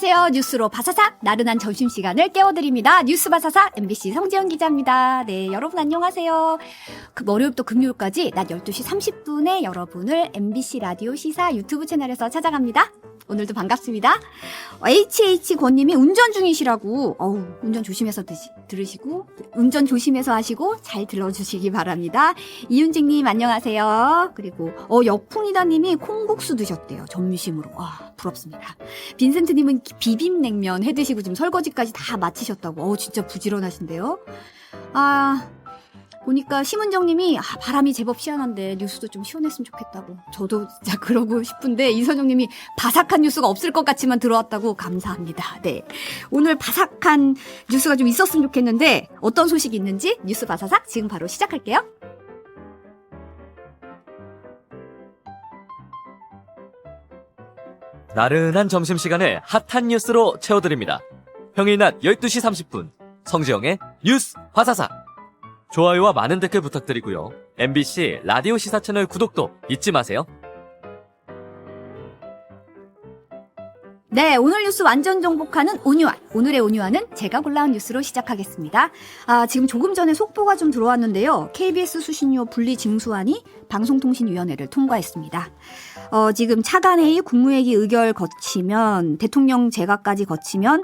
안녕하세요. 뉴스로 바사삭 나른한 점심시간을 깨워드립니다. 뉴스 바사삭 MBC 성지연 기자입니다. 네, 여러분 안녕하세요. 월요일부터 금요일까지 낮 12시 30분에 여러분을 MBC 라디오 시사 유튜브 채널에서 찾아갑니다. 오늘도 반갑습니다. HH권님이 운전 중이시라고 운전 조심해서 들으시고 운전 조심해서 하시고 잘 들어주시기 바랍니다. 이윤직님 안녕하세요. 그리고 역풍이다님이 콩국수 드셨대요. 점심으로. 와, 부럽습니다. 빈센트님은 비빔냉면 해드시고 지금 설거지까지 다 마치셨다고. 진짜 부지런하신데요. 보니까 심은정님이 바람이 제법 시원한데 뉴스도 좀 시원했으면 좋겠다고. 저도 진짜 그러고 싶은데 이선영님이 바삭한 뉴스가 없을 것 같지만 들어왔다고. 감사합니다. 네, 오늘 바삭한 뉴스가 좀 있었으면 좋겠는데 어떤 소식이 있는지 뉴스 바사삭 지금 바로 시작할게요. 나른한 점심시간을 핫한 뉴스로 채워드립니다. 평일 낮 12시 30분 성지영의 뉴스 바사삭. 좋아요와 많은 댓글 부탁드리고요. MBC 라디오 시사 채널 구독도 잊지 마세요. 네, 오늘 뉴스 완전 정복하는 온유한. 오늘의 온유한은 제가 골라온 뉴스로 시작하겠습니다. 지금 조금 전에 속보가 좀 들어왔는데요. KBS 수신료 분리 징수안이 방송통신위원회를 통과했습니다. 지금 차관회의 국무회의 의결 거치면 대통령 재가까지 거치면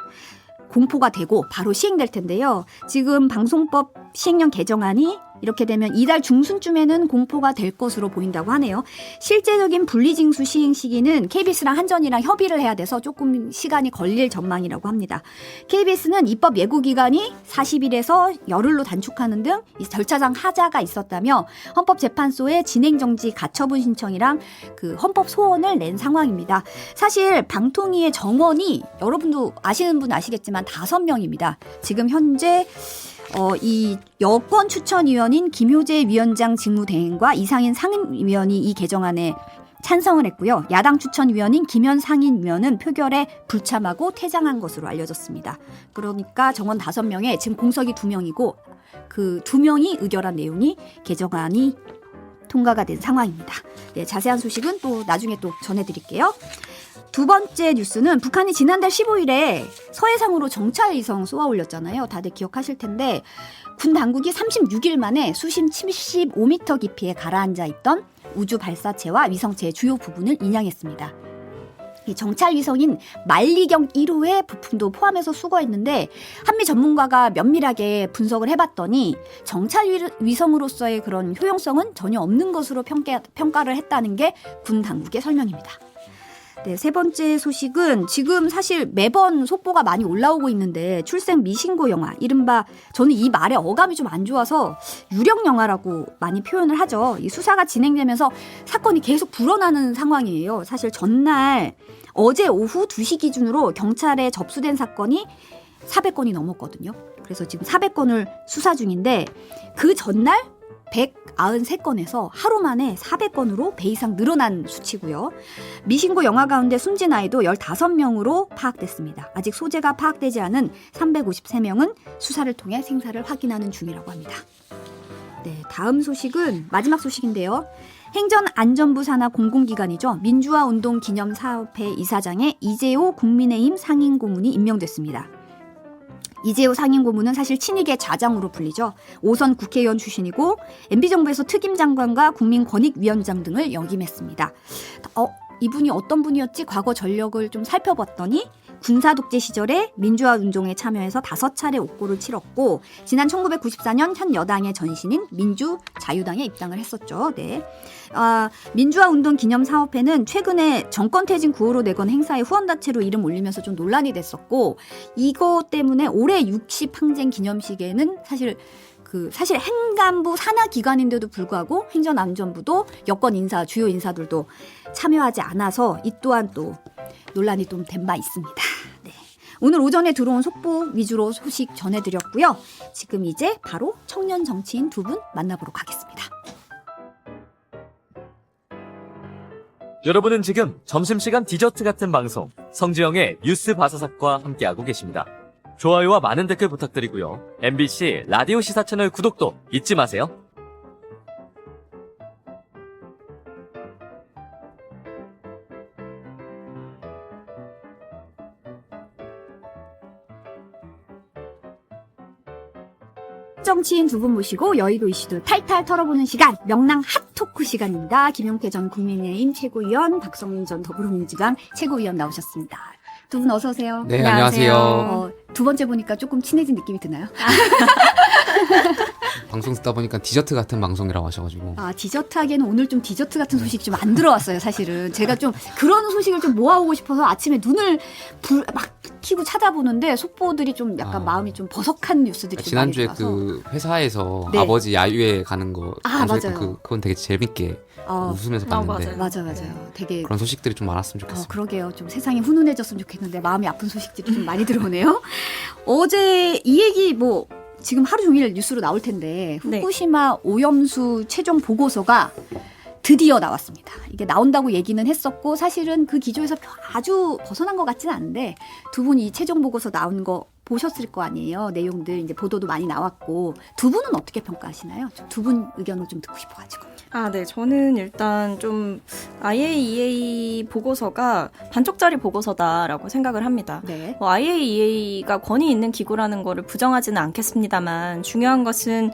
공포가 되고 바로 시행될 텐데요. 지금 방송법 시행령 개정안이 이렇게 되면 이달 중순쯤에는 공포가 될 것으로 보인다고 하네요. 실제적인 분리징수 시행 시기는 KBS랑 한전이랑 협의를 해야 돼서 조금 시간이 걸릴 전망이라고 합니다. KBS는 입법 예고 기간이 40일에서 열흘로 단축하는 등 절차상 하자가 있었다며 헌법재판소에 진행정지 가처분 신청이랑 그 헌법 소원을 낸 상황입니다. 사실 방통위의 정원이 여러분도 아시는 분 아시겠지만 5명입니다. 지금 현재 이 여권 추천위원인 김효재 위원장 직무대행과 이상인 상임위원이 이 개정안에 찬성을 했고요. 야당 추천위원인 김현 상임위원은 표결에 불참하고 퇴장한 것으로 알려졌습니다. 그러니까 정원 5명에 지금 공석이 2명이고 그 2명이 의결한 내용이 개정안이 통과가 된 상황입니다. 네, 자세한 소식은 또 나중에 또 전해드릴게요. 두 번째 뉴스는 북한이 지난달 15일에 서해상으로 정찰 위성 쏘아 올렸잖아요. 다들 기억하실 텐데 군 당국이 36일 만에 수심 75m 깊이에 가라앉아 있던 우주 발사체와 위성체의 주요 부분을 인양했습니다. 이 정찰 위성인 만리경 1호의 부품도 포함해서 수거했는데 한미 전문가가 면밀하게 분석을 해봤더니 정찰 위성으로서의 그런 효용성은 전혀 없는 것으로 평가를 했다는 게 군 당국의 설명입니다. 네, 세 번째 소식은 지금 사실 매번 속보가 많이 올라오고 있는데 출생 미신고 영화, 이른바 저는 이 말의 어감이 좀 안 좋아서 유령 영화라고 많이 표현을 하죠. 이 수사가 진행되면서 사건이 계속 불어나는 상황이에요. 사실 전날 어제 오후 2시 기준으로 경찰에 접수된 사건이 400건이 넘었거든요. 그래서 지금 400건을 수사 중인데 그 전날 193건에서 하루 만에 400건으로 배 이상 늘어난 수치고요. 미신고 영화 가운데 숨진 아이도 15명으로 파악됐습니다. 아직 소재가 파악되지 않은 353명은 수사를 통해 생사를 확인하는 중이라고 합니다. 네, 다음 소식은 마지막 소식인데요. 행정안전부 산하 공공기관이죠. 민주화운동기념사업회 이사장에 이재호 국민의힘 상임고문이 임명됐습니다. 이재호 상임고문은 사실 친이계 좌장으로 불리죠. 5선 국회의원 출신이고 MB정부에서 특임장관과 국민권익위원장 등을 역임했습니다. 이분이 어떤 분이었지? 과거 전력을 좀 살펴봤더니 군사독재 시절에 민주화운동에 참여해서 5차례 옥고를 치렀고 지난 1994년 현 여당의 전신인 민주자유당에 입당을 했었죠. 네. 민주화운동기념사업회는 최근에 정권퇴진 구호로 내건 행사에 후원단체로 이름 올리면서 좀 논란이 됐었고 이거 때문에 올해 60 항쟁 기념식에는 사실 행간부 산하기관인데도 불구하고 행정안전부도 여권 인사, 주요 인사들도 참여하지 않아서 이 또한 또 논란이 좀 된 바 있습니다. 네. 오늘 오전에 들어온 속보 위주로 소식 전해드렸고요. 지금 이제 바로 청년 정치인 2분 만나보러 가겠습니다. 여러분은 지금 점심시간 디저트 같은 방송 성지영의 뉴스 바사삭과 함께하고 계십니다. 좋아요와 많은 댓글 부탁드리고요. MBC 라디오 시사 채널 구독도 잊지 마세요. 정치인 두 분 모시고 여의도 이슈도 탈탈 털어보는 시간, 명랑 핫토크 시간입니다. 김용태 전 국민의힘 최고위원, 박성민 전 더불어민주당 최고위원 나오셨습니다. 두 분 어서 오세요. 네, 안녕하세요. 두 번째 보니까 조금 친해진 느낌이 드나요? 방송 듣다 보니까 디저트 같은 방송이라고 하셔가지고. 아, 디저트 하기에는 오늘 좀 디저트 같은 소식이 좀 안 들어왔어요, 사실은. 제가 좀 그런 소식을 좀 모아오고 싶어서 아침에 눈을 막 켜고 찾아보는데 속보들이 좀 약간 마음이 좀 버석한 뉴스들이 좀 많이 지난주에 들어와서. 그 회사에서 네. 아버지 야유회 가는 거 아, 방송했던 맞아요. 그건 되게 재밌게 웃으면서 봤는데 맞아요. 되게 그런 소식들이 좀 많았으면 좋겠습니다. 그러게요. 좀 세상이 훈훈해졌으면 좋겠는데 마음이 아픈 소식들이 좀 많이 들어오네요. 어제 이 얘기 뭐 지금 하루 종일 뉴스로 나올 텐데 후쿠시마 오염수 최종 보고서가 드디어 나왔습니다. 이게 나온다고 얘기는 했었고 사실은 그 기조에서 아주 벗어난 것 같지는 않은데 두 분이 이 최종 보고서 나온 거 보셨을 거 아니에요. 내용들 이제 보도도 많이 나왔고 두 분은 어떻게 평가하시나요? 두 분 의견을 좀 듣고 싶어가지고. 네. 저는 일단 좀 IAEA 보고서가 반쪽짜리 보고서다라고 생각을 합니다. 네. IAEA가 권위 있는 기구라는 거를 부정하지는 않겠습니다만 중요한 것은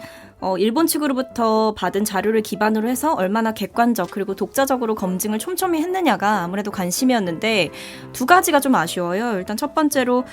일본 측으로부터 받은 자료를 기반으로 해서 얼마나 객관적 그리고 독자적으로 검증을 촘촘히 했느냐가 아무래도 관심이었는데 두 가지가 좀 아쉬워요. 일단 첫 번째로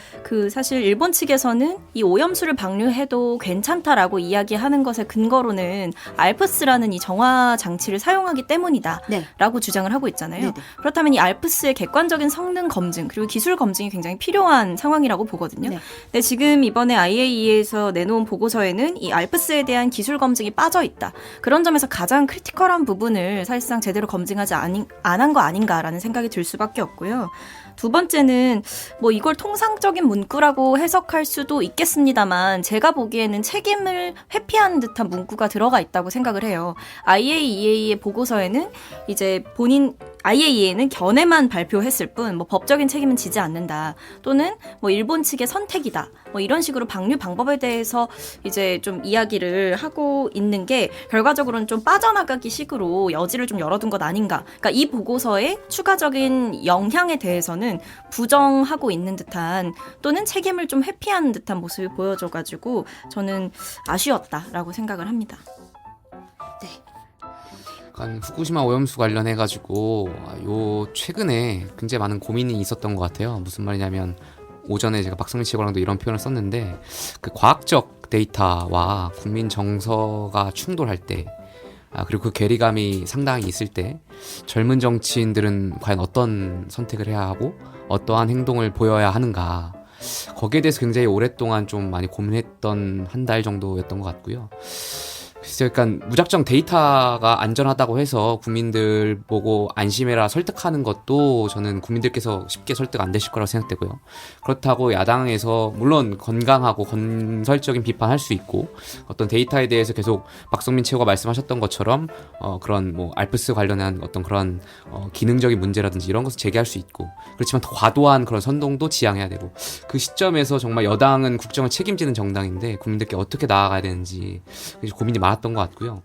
사실 일본 측에서는 이 오염수를 방류해도 괜찮다라고 이야기하는 것의 근거로는 알프스라는 이 정화 장치를 사용하기 때문이다라고 주장을 하고 있잖아요. 네네. 그렇다면 이 알프스의 객관적인 성능 검증 그리고 기술 검증이 굉장히 필요한 상황이라고 보거든요. 네. 근데 지금 이번에 IAEA에서 내놓은 보고서에는 이 알프스에 대한 기술 검증이 빠져 있다. 그런 점에서 가장 크리티컬한 부분을 사실상 제대로 검증하지 안 한 거 아닌가라는 생각이 들 수밖에 없고요. 두 번째는 뭐 이걸 통상적인 문구라고 해석할 수도 있겠습니다만 제가 보기에는 책임을 회피하는 듯한 문구가 들어가 있다고 생각을 해요. IAEA의 보고서에는 이제 IAEA는 견해만 발표했을 뿐 뭐 법적인 책임은 지지 않는다. 또는 뭐 일본 측의 선택이다. 뭐 이런 식으로 방류 방법에 대해서 이제 좀 이야기를 하고 있는 게 결과적으로는 좀 빠져나가기 식으로 여지를 좀 열어둔 것 아닌가. 그러니까 이 보고서의 추가적인 영향에 대해서는 부정하고 있는 듯한 또는 책임을 좀 회피하는 듯한 모습이 보여져가지고 저는 아쉬웠다라고 생각을 합니다. 약간 후쿠시마 오염수 관련해가지고 요 최근에 굉장히 많은 고민이 있었던 것 같아요. 무슨 말이냐면 오전에 제가 박성민 씨랑도 이런 표현을 썼는데 그 과학적 데이터와 국민 정서가 충돌할 때 그리고 그 괴리감이 상당히 있을 때 젊은 정치인들은 과연 어떤 선택을 해야 하고 어떠한 행동을 보여야 하는가 거기에 대해서 굉장히 오랫동안 좀 많이 고민했던 한 달 정도였던 것 같고요. 글쎄요, 그러니까 무작정 데이터가 안전하다고 해서 국민들 보고 안심해라 설득하는 것도 저는 국민들께서 쉽게 설득 안 되실 거라고 생각되고요. 그렇다고 야당에서 물론 건강하고 건설적인 비판할 수 있고 어떤 데이터에 대해서 계속 박성민 최고가 말씀하셨던 것처럼 그런 뭐 알프스 관련한 어떤 그런 기능적인 문제라든지 이런 것을 제기할 수 있고 그렇지만 더 과도한 그런 선동도 지양해야 되고 그 시점에서 정말 여당은 국정을 책임지는 정당인데 국민들께 어떻게 나아가야 되는지 고민이 많았던 것 같고요.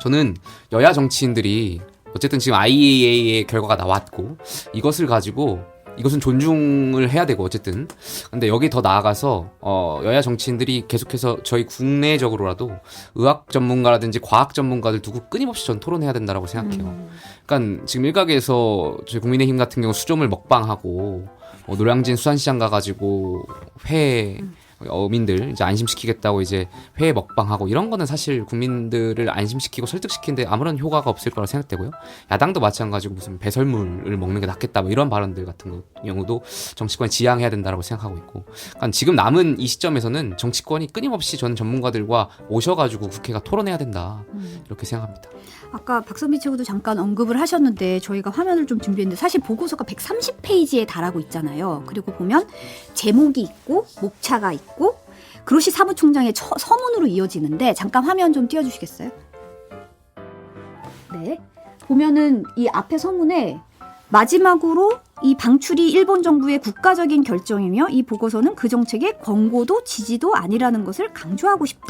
저는 여야 정치인들이 어쨌든 지금 IAEA의 결과가 나왔고 이것은 존중을 해야 되고 어쨌든 근데 여기 더 나아가서 여야 정치인들이 계속해서 저희 국내적으로라도 의학 전문가라든지 과학 전문가들 두고 끊임없이 전 토론해야 된다라고 생각해요. 그러니까 지금 일각에서 저희 국민의힘 같은 경우 수조물 먹방하고 노량진 수산시장 가가지고 회 어민들 이제 안심시키겠다고 이제 회 먹방하고 이런 거는 사실 국민들을 안심시키고 설득시키는데 아무런 효과가 없을 거라 생각되고요. 야당도 마찬가지고 무슨 배설물을 먹는 게 낫겠다 뭐 이런 발언들 같은 경우도 정치권이 지양해야 된다라고 생각하고 있고 그러니까 지금 남은 이 시점에서는 정치권이 끊임없이 전 전문가들과 오셔가지고 국회가 토론해야 된다 이렇게 생각합니다. 아까 박선미 최고도 잠깐 언급을 하셨는데 저희가 화면을 좀 준비했는데 사실 보고서가 130페이지에 달하고 있잖아요. 그리고 보면 제목이 있고 목차가 있고 그로시 사무총장의 서문으로 이어지는데 잠깐 화면 좀 띄워주시겠어요? 네. 보면은 이 앞에 서문에 마지막으로 이 방출이 일본 정부의 국가적인 결정이며 이 보고서는 그 정책의 권고도 지지도 아니라는 것을 강조하고 싶다.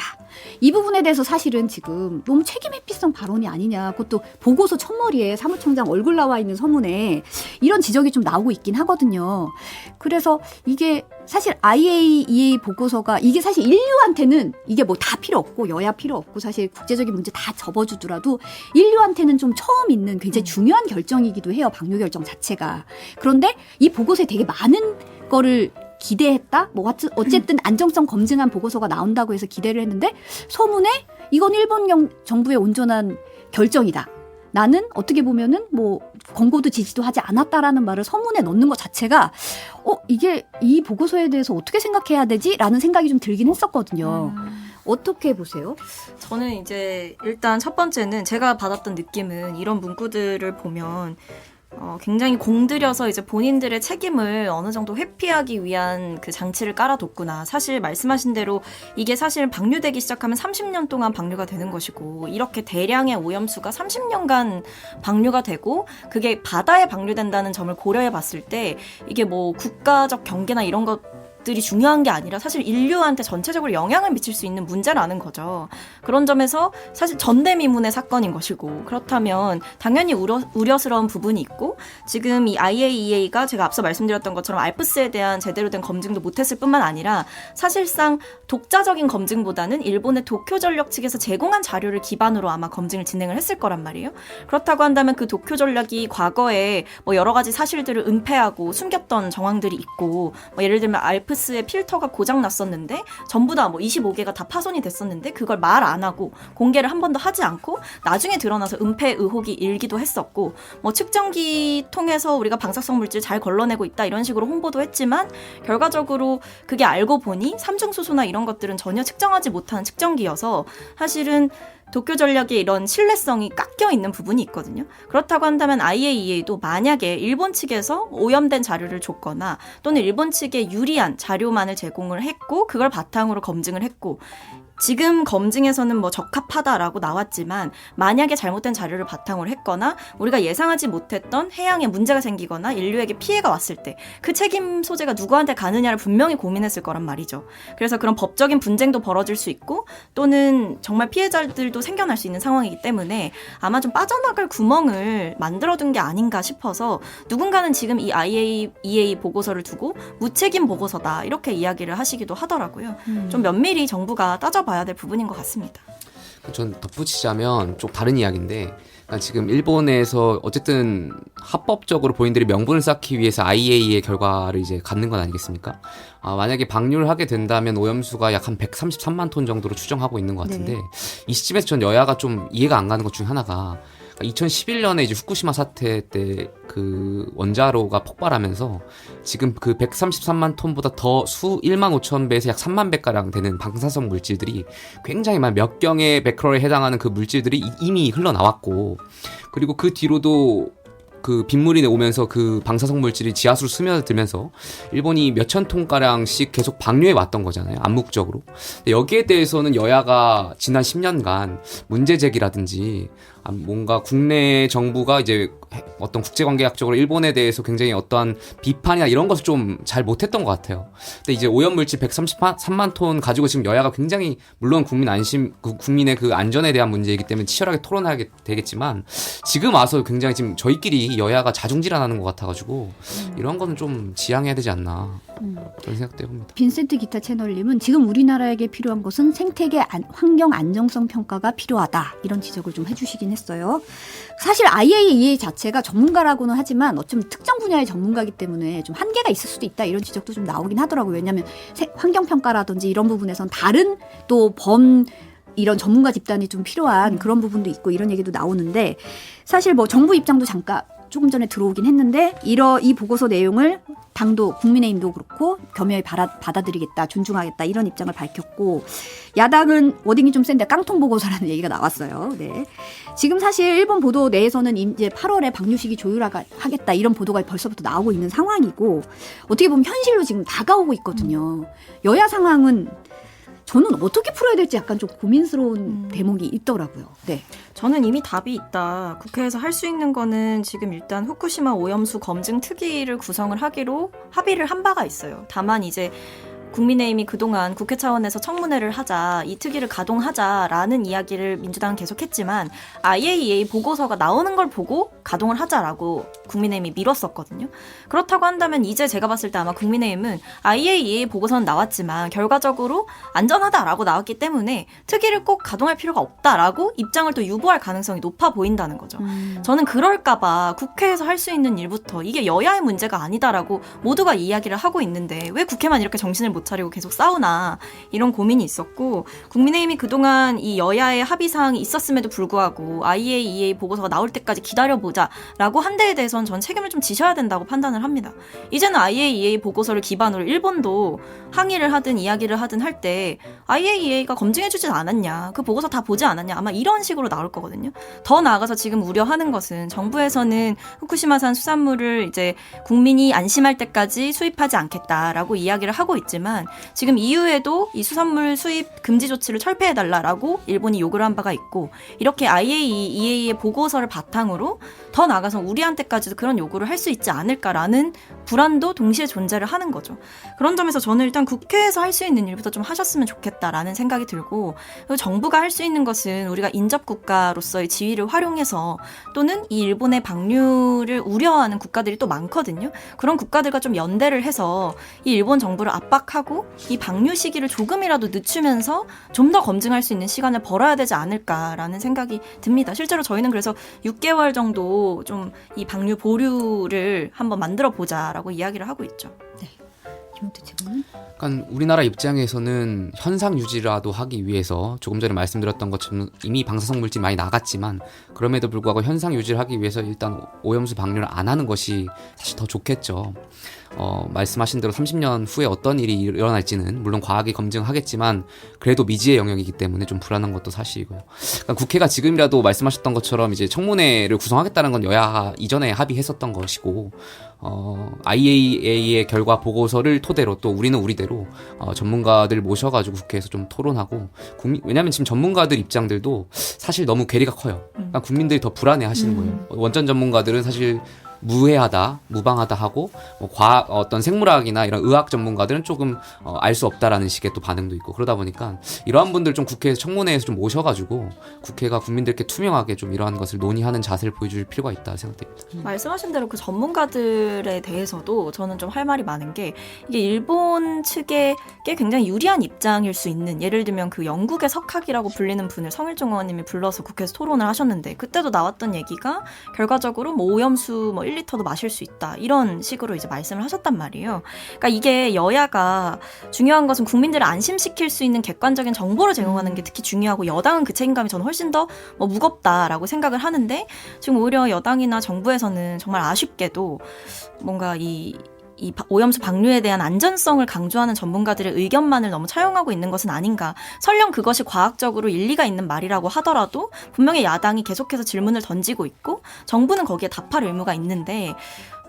이 부분에 대해서 사실은 지금 너무 책임 회피성 발언이 아니냐. 그것도 보고서 첫머리에 사무총장 얼굴 나와 있는 서문에 이런 지적이 좀 나오고 있긴 하거든요. 그래서 이게 사실 IAEA 보고서가 이게 사실 인류한테는 이게 뭐 다 필요 없고 여야 필요 없고 사실 국제적인 문제 다 접어주더라도 인류한테는 좀 처음 있는 굉장히 중요한 결정이기도 해요. 방류 결정 자체가. 그런데 이 보고서에 되게 많은 거를 기대했다? 뭐 어쨌든 안정성 검증한 보고서가 나온다고 해서 기대를 했는데 서문에 이건 일본 정부의 온전한 결정이다. 나는 어떻게 보면은 뭐 권고도 지지도 하지 않았다라는 말을 서문에 넣는 것 자체가 이게 이 보고서에 대해서 어떻게 생각해야 되지? 라는 생각이 좀 들긴 했었거든요. 어떻게 보세요? 저는 이제 일단 첫 번째는 제가 받았던 느낌은 이런 문구들을 보면 굉장히 공들여서 이제 본인들의 책임을 어느 정도 회피하기 위한 그 장치를 깔아뒀구나. 사실 말씀하신 대로 이게 사실 방류되기 시작하면 30년 동안 방류가 되는 것이고 이렇게 대량의 오염수가 30년간 방류가 되고 그게 바다에 방류된다는 점을 고려해 봤을 때 이게 뭐 국가적 경계나 이런 것들이 중요한 게 아니라 사실 인류한테 전체적으로 영향을 미칠 수 있는 문제라는 거죠. 그런 점에서 사실 전대미문의 사건인 것이고 그렇다면 당연히 우려스러운 부분이 있고 지금 이 IAEA가 제가 앞서 말씀드렸던 것처럼 알프스에 대한 제대로 된 검증도 못했을 뿐만 아니라 사실상 독자적인 검증보다는 일본의 도쿄전력 측에서 제공한 자료를 기반으로 아마 검증을 진행을 했을 거란 말이에요. 그렇다고 한다면 그 도쿄전력이 과거에 뭐 여러 가지 사실들을 은폐하고 숨겼던 정황들이 있고 뭐 예를 들면 알프스의 필터가 고장 났었는데 전부 다 뭐 25개가 다 파손이 됐었는데 그걸 말 안 하고 공개를 한 번도 하지 않고 나중에 드러나서 은폐 의혹이 일기도 했었고 뭐 측정기 통해서 우리가 방사성 물질 잘 걸러내고 있다 이런 식으로 홍보도 했지만 결과적으로 그게 알고 보니 삼중수소나 이런 것들은 전혀 측정하지 못하는 측정기여서 사실은 도쿄전력의 이런 신뢰성이 깎여 있는 부분이 있거든요. 그렇다고 한다면 IAEA도 만약에 일본 측에서 오염된 자료를 줬거나 또는 일본 측에 유리한 자료만을 제공을 했고 그걸 바탕으로 검증을 했고 지금 검증에서는 뭐 적합하다라고 나왔지만 만약에 잘못된 자료를 바탕으로 했거나 우리가 예상하지 못했던 해양에 문제가 생기거나 인류에게 피해가 왔을 때 그 책임 소재가 누구한테 가느냐를 분명히 고민했을 거란 말이죠. 그래서 그런 법적인 분쟁도 벌어질 수 있고 또는 정말 피해자들도 생겨날 수 있는 상황이기 때문에 아마 좀 빠져나갈 구멍을 만들어둔 게 아닌가 싶어서 누군가는 지금 이 IAEA 보고서를 두고 무책임 보고서다 이렇게 이야기를 하시기도 하더라고요. 좀 면밀히 정부가 따져봐야 될 부분인 것 같습니다. 전 덧붙이자면 좀 다른 이야기인데 그러니까 지금 일본에서 어쨌든 합법적으로 본인들이 명분을 쌓기 위해서 IAEA 결과를 이제 갖는 건 아니겠습니까? 만약에 방류를 하게 된다면 오염수가 약 한 133만 톤 정도로 추정하고 있는 것 같은데 이 시점에서 전 여야가 좀 이해가 안 가는 것 중 하나가 2011년에 이제 후쿠시마 사태 때 그 원자로가 폭발하면서 지금 그 133만 톤보다 더 1만 5천 배에서 약 3만 배가량 되는 방사성 물질들이 굉장히 많은 몇 경의 베크럴에 해당하는 그 물질들이 이미 흘러나왔고 그리고 그 뒤로도 그 빗물이 오면서 그 방사성 물질이 지하수로 스며들면서 일본이 몇천 톤가량씩 계속 방류해 왔던 거잖아요. 암묵적으로. 근데 여기에 대해서는 여야가 지난 10년간 문제 제기라든지 뭔가 국내 정부가 이제 어떤 국제관계학적으로 일본에 대해서 굉장히 어떠한 비판이나 이런 것을 좀 잘 못했던 것 같아요. 근데 이제 오염물질 133만 톤 가지고 지금 여야가 굉장히 물론 국민의 그 안전에 대한 문제이기 때문에 치열하게 토론하게 되겠지만 지금 와서 굉장히 지금 저희끼리 여야가 자중질환하는 것 같아가지고 이런 거는 좀 지양해야 되지 않나 그런 생각도 해봅니다. 빈센트 기타 채널님은 지금 우리나라에게 필요한 것은 생태계 환경 안정성 평가가 필요하다 이런 지적을 좀 해주시긴 했어요. 사실 IAEA 자체가 전문가라고는 하지만 어쩌면 특정 분야의 전문가이기 때문에 좀 한계가 있을 수도 있다 이런 지적도 좀 나오긴 하더라고요. 왜냐하면 환경평가라든지 이런 부분에선 다른 또 이런 전문가 집단이 좀 필요한 그런 부분도 있고 이런 얘기도 나오는데 사실 뭐 정부 입장도 잠깐 조금 전에 들어오긴 했는데 이 보고서 내용을 당도 국민의힘도 그렇고 겸허히 받아들이겠다 존중하겠다 이런 입장을 밝혔고 야당은 워딩이 좀 센데 깡통 보고서라는 얘기가 나왔어요. 네. 지금 사실 일본 보도 내에서는 이제 8월에 방류 시기 조율하겠다 이런 보도가 벌써부터 나오고 있는 상황이고 어떻게 보면 현실로 지금 다가오고 있거든요. 여야 상황은 저는 어떻게 풀어야 될지 약간 좀 고민스러운 대목이 있더라고요. 네. 저는 이미 답이 있다. 국회에서 할 수 있는 거는 지금 일단 후쿠시마 오염수 검증 특위를 구성을 하기로 합의를 한 바가 있어요. 다만 이제 국민의힘이 그동안 국회 차원에서 청문회를 하자, 이 특위를 가동하자라는 이야기를 민주당은 계속했지만 IAEA 보고서가 나오는 걸 보고 가동을 하자라고 국민의힘이 미뤘었거든요. 그렇다고 한다면 이제 제가 봤을 때 아마 국민의힘은 IAEA 보고서는 나왔지만 결과적으로 안전하다라고 나왔기 때문에 특위를 꼭 가동할 필요가 없다라고 입장을 또 유보할 가능성이 높아 보인다는 거죠. 저는 그럴까봐 국회에서 할 수 있는 일부터 이게 여야의 문제가 아니다라고 모두가 이야기를 하고 있는데 왜 국회만 이렇게 정신을 못 차리고 계속 싸우나 이런 고민이 있었고 국민의힘이 그동안 이 여야의 합의사항이 있었음에도 불구하고 IAEA 보고서가 나올 때까지 기다려보자라고 한 데에 대해서는 전 책임을 좀 지셔야 된다고 판단을 합니다. 이제는 IAEA 보고서를 기반으로 일본도 항의를 하든 이야기를 하든 할 때 IAEA가 검증해주지 않았냐, 그 보고서 다 보지 않았냐, 아마 이런 식으로 나올 거거든요. 더 나아가서 지금 우려하는 것은 정부에서는 후쿠시마산 수산물을 이제 국민이 안심할 때까지 수입하지 않겠다라고 이야기를 하고 있지만 지금 EU에도 이 수산물 수입 금지 조치를 철폐해달라라고 일본이 요구를 한 바가 있고 이렇게 IAEA의 보고서를 바탕으로 더 나아가서 우리한테까지도 그런 요구를 할 수 있지 않을까라는 불안도 동시에 존재를 하는 거죠. 그런 점에서 저는 일단 국회에서 할 수 있는 일부터 좀 하셨으면 좋겠다라는 생각이 들고 그리고 정부가 할 수 있는 것은 우리가 인접국가로서의 지위를 활용해서 또는 이 일본의 방류를 우려하는 국가들이 또 많거든요. 그런 국가들과 좀 연대를 해서 이 일본 정부를 압박하고 이 방류 시기를 조금이라도 늦추면서 좀 더 검증할 수 있는 시간을 벌어야 되지 않을까라는 생각이 듭니다. 실제로 저희는 그래서 6개월 정도 좀 이 방류 보류를 한번 만들어 보자라고 이야기를 하고 있죠. 김용태 측은 그러니까 우리나라 입장에서는 현상 유지라도 하기 위해서 조금 전에 말씀드렸던 것처럼 이미 방사성 물질 많이 나갔지만 그럼에도 불구하고 현상 유지를 하기 위해서 일단 오염수 방류를 안 하는 것이 사실 더 좋겠죠. 말씀하신 대로 30년 후에 어떤 일이 일어날지는 물론 과학이 검증하겠지만 그래도 미지의 영역이기 때문에 좀 불안한 것도 사실이고요. 그러니까 국회가 지금이라도 말씀하셨던 것처럼 이제 청문회를 구성하겠다는 건 여야 이전에 합의했었던 것이고 IAEA의 결과 보고서를 토대로 또 우리는 우리대로 전문가들 모셔가지고 국회에서 좀 토론하고 왜냐하면 지금 전문가들 입장들도 사실 너무 괴리가 커요. 그러니까 국민들이 더 불안해하시는 거예요. 원전 전문가들은 사실 무해하다, 무방하다 하고 과학 어떤 생물학이나 이런 의학 전문가들은 조금 알 수 없다라는 식의 또 반응도 있고 그러다 보니까 이러한 분들 좀 국회 청문회에서 좀 모셔가지고 국회가 국민들께 투명하게 좀 이러한 것을 논의하는 자세를 보여줄 필요가 있다 생각됩니다. 말씀하신 대로 그 전문가들에 대해서도 저는 좀 할 말이 많은 게 이게 일본 측에 굉장히 유리한 입장일 수 있는 예를 들면 그 영국의 석학이라고 불리는 분을 성일종 의원님이 불러서 국회에서 토론을 하셨는데 그때도 나왔던 얘기가 결과적으로 뭐 오염수 1리터도 마실 수 있다 이런 식으로 이제 말씀을 하셨단 말이에요. 그러니까 이게 여야가 중요한 것은 국민들을 안심시킬 수 있는 객관적인 정보를 제공하는 게 특히 중요하고 여당은 그 책임감이 저는 훨씬 더 무겁다라고 생각을 하는데 지금 오히려 여당이나 정부에서는 정말 아쉽게도 뭔가 이 오염수 방류에 대한 안전성을 강조하는 전문가들의 의견만을 너무 차용하고 있는 것은 아닌가. 설령 그것이 과학적으로 일리가 있는 말이라고 하더라도 분명히 야당이 계속해서 질문을 던지고 있고 정부는 거기에 답할 의무가 있는데